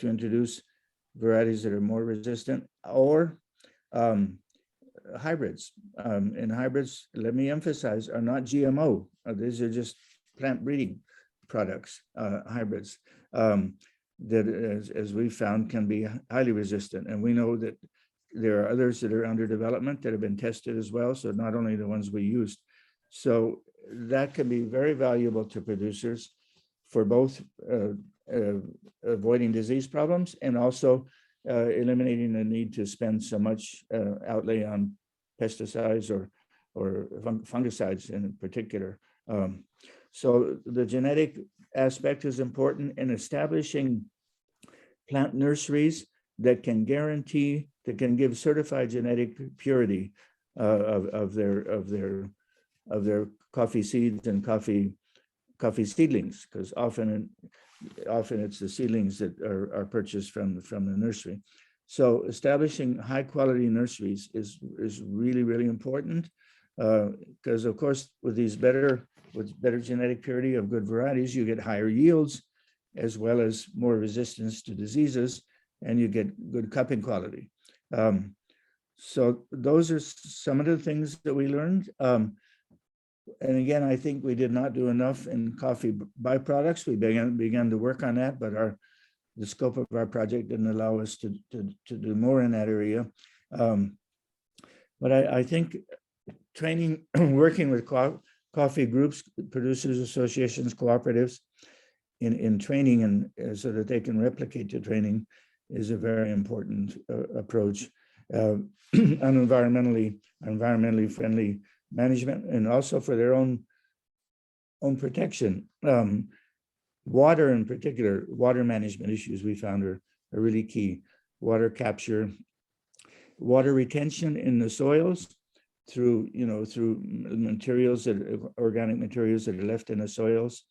introduce varieties that are more resistant, or hybrids. And hybrids, let me emphasize, are not GMO. These are just plant breeding products, hybrids, that as we found can be highly resistant. And we know that there are others that are under development that have been tested as well. So not only the ones we used. So that can be very valuable to producers for both avoiding disease problems and also eliminating the need to spend so much outlay on pesticides or fungicides in particular. So the genetic aspect is important in establishing plant nurseries that can give certified genetic purity of their coffee seeds and coffee seedlings, because often it's the seedlings that are purchased from the nursery. So establishing high quality nurseries is really, really important, because of course with better genetic purity of good varieties, you get higher yields as well as more resistance to diseases, and you get good cupping quality. So those are some of the things that we learned. And again, I think we did not do enough in coffee byproducts. We began to work on that, but the scope of our project didn't allow us to do more in that area. But I think training, working with coffee groups, producers associations, cooperatives in training, and so that they can replicate the training, is a very important approach. On environmentally friendly management, and also for their own protection. Water in particular, water management issues we found are really key. Water capture, water retention in the soils through materials, organic materials that are left in the soils.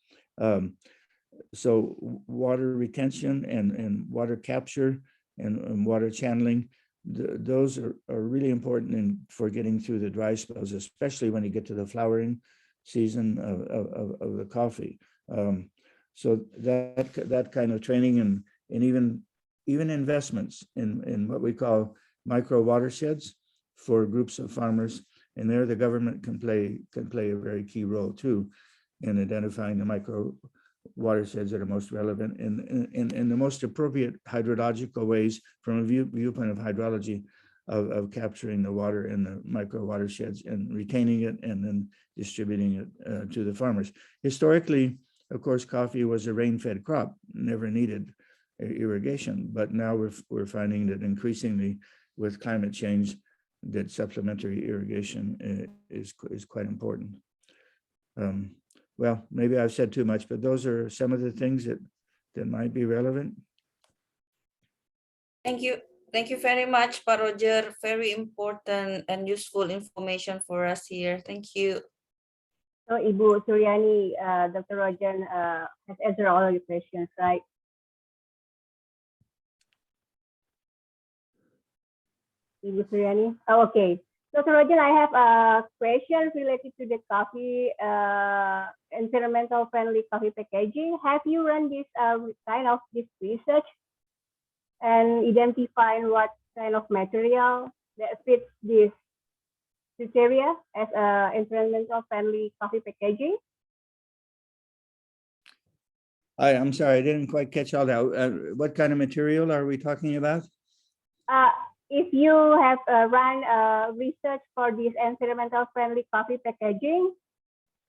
So water retention and water capture and water channeling, those are really important for getting through the dry spells, especially when you get to the flowering season of the coffee. So that kind of training and even investments in what we call micro watersheds for groups of farmers And there the government can play a very key role too in identifying the micro watersheds that are most relevant in the most appropriate hydrological ways from a viewpoint of hydrology of capturing the water in the micro watersheds and retaining it and then distributing it to the farmers. Historically, of course, coffee was a rain-fed crop, never needed irrigation, but now we're finding that increasingly with climate change, that supplementary irrigation is quite important. Well, maybe I've said too much, but those are some of the things that might be relevant. Thank you. Thank you very much, Pak Roger. Very important and useful information for us here. Thank you. So Ibu Suryani, Dr. Rojan has answered all your questions, right? Ibu Suryani? Oh, okay. Dr. Rojan, I have a question related to the coffee, environmental friendly coffee packaging. Have you run this kind of this research and identifying what kind of material that fits this criteria as environmental friendly coffee packaging? I'm sorry, I didn't quite catch all that. What kind of material are we talking about? If you have run research for this environmental friendly coffee packaging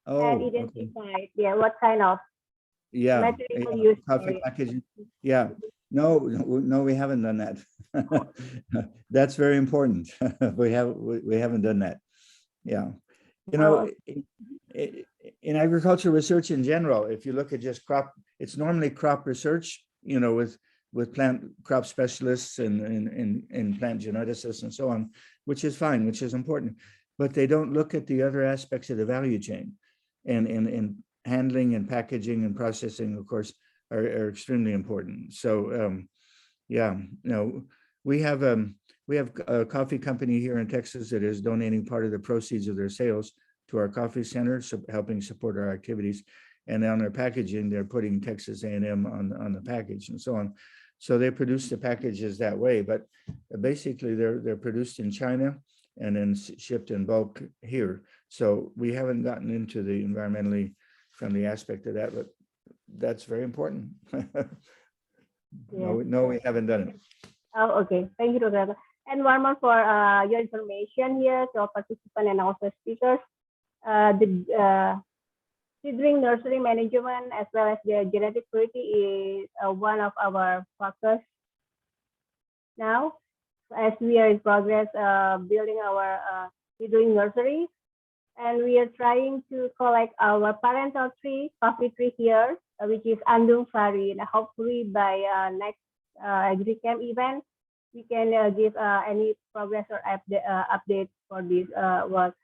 and identified, what kind of material used coffee for it? packaging. Yeah, no, we haven't done that. That's very important. we haven't done that. Yeah, you know, in agricultural research in general, if you look at just crop, it's normally crop research, you know, with plant crop specialists and plant geneticists and so on, which is fine, which is important, but they don't look at the other aspects of the value chain, and handling and packaging and processing, of course, are extremely important. So yeah, you know, we have a coffee company here in Texas that is donating part of the proceeds of their sales to our coffee center, so helping support our activities. And on their packaging, they're putting Texas A&M on the package and so on. So they produce the packages that way, but basically they're produced in China and then shipped in bulk here. So we haven't gotten into the environmentally friendly aspect of that, but that's very important. No, we haven't done it. Oh, okay. Thank you, Dr. And one more for your information here to our participants and also speakers. The seedling nursery management as well as the genetic purity is one of our focus now, as we are in progress building our seedling nursery, and we are trying to collect our parental tree, coffee tree here, which is Andung Sari, and hopefully by next AgriCamp event, we can give any progress or update for this work.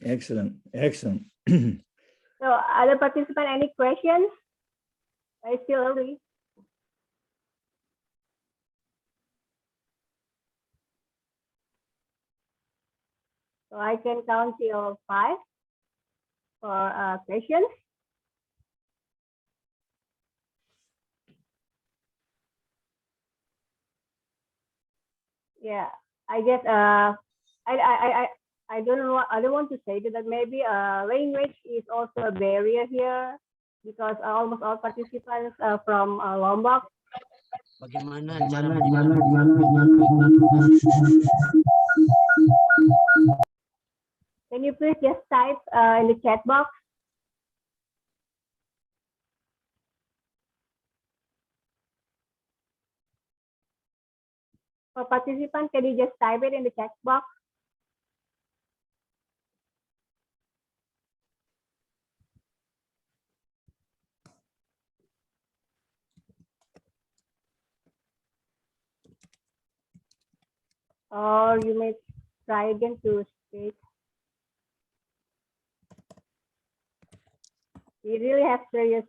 Excellent, excellent. So other participants, any questions? It's still early. So I can count till 5 for questions. Yeah, I guess I don't know. I don't want to say that maybe language is also a barrier here because almost all participants from Lombok. Can you please just type in the chat box? For participants, can you just type it in the chat box? Or you may try again to speak. We really have serious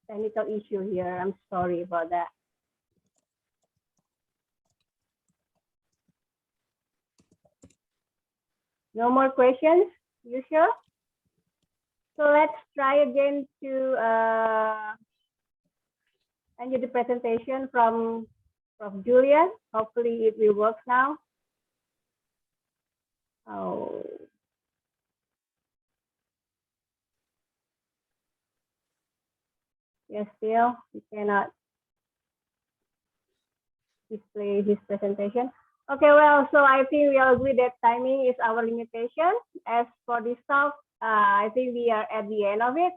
technical issue here. I'm sorry about that. No more questions? You sure? So let's try again to end the presentation from Prof. Julian. Hopefully it will work now. Oh. Yes, still, we cannot display his presentation. Okay, well, so I think we all agree that timing is our limitation. As for this talk, I think we are at the end of it.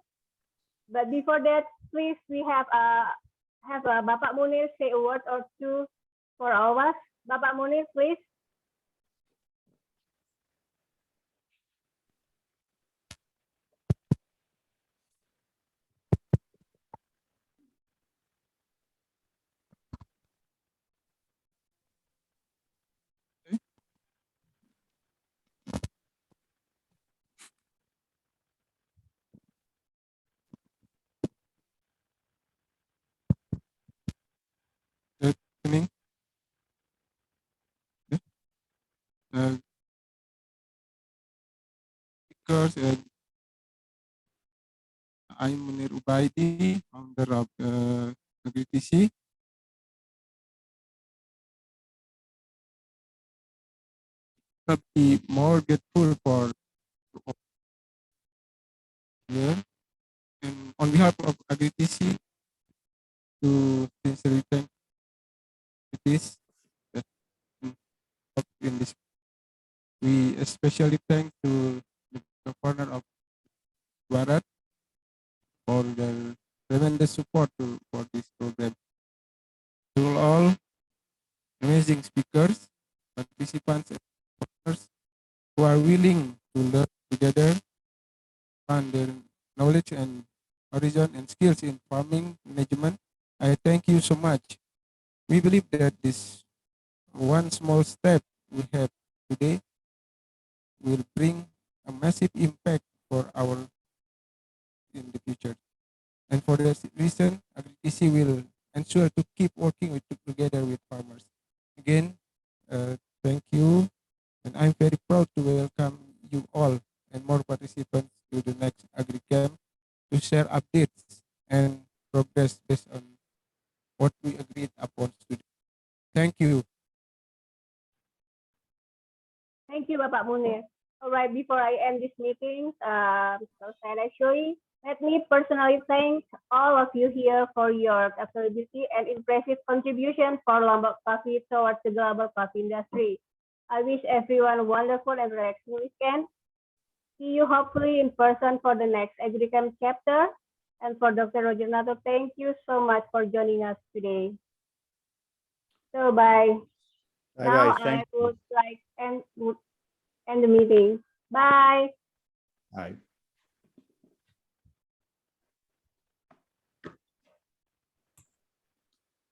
But before that, please, we have Bapak Munir say a word or two for all of us. Bapak Munir, please. Good evening. Speakers, I'm Munir Ubaidi, founder of AgriTC. To be more grateful for here, and on behalf of AgriTC, to sincerely thank this that in this. We especially thank to the governor of Barat for their tremendous support for this program. To all amazing speakers, participants, and partners who are willing to learn together on their knowledge and horizon and skills in farming management, I thank you so much. We believe that this one small step we have today will bring a massive impact for our in the future. And for this reason, AgriTC will ensure to keep working together with farmers. Again, thank you, and I'm very proud to welcome you all and more participants to the next AgriCamp to share updates and progress based on what we agreed upon today. Thank you. Thank you, Bapak Munir. All right, before I end this meeting, actually, let me personally thank all of you here for your capability and impressive contribution for Lombok Coffee towards the global coffee industry. I wish everyone a wonderful and relaxing weekend. See you hopefully in person for the next AgriCamp chapter. And for Dr. Roger Nato, thank you so much for joining us today. So bye. Now I would like end the meeting. Bye. Bye.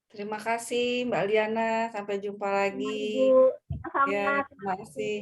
Terima kasih Mbak Liana, sampai jumpa lagi. Ibu, Ya, sama. terima kasih.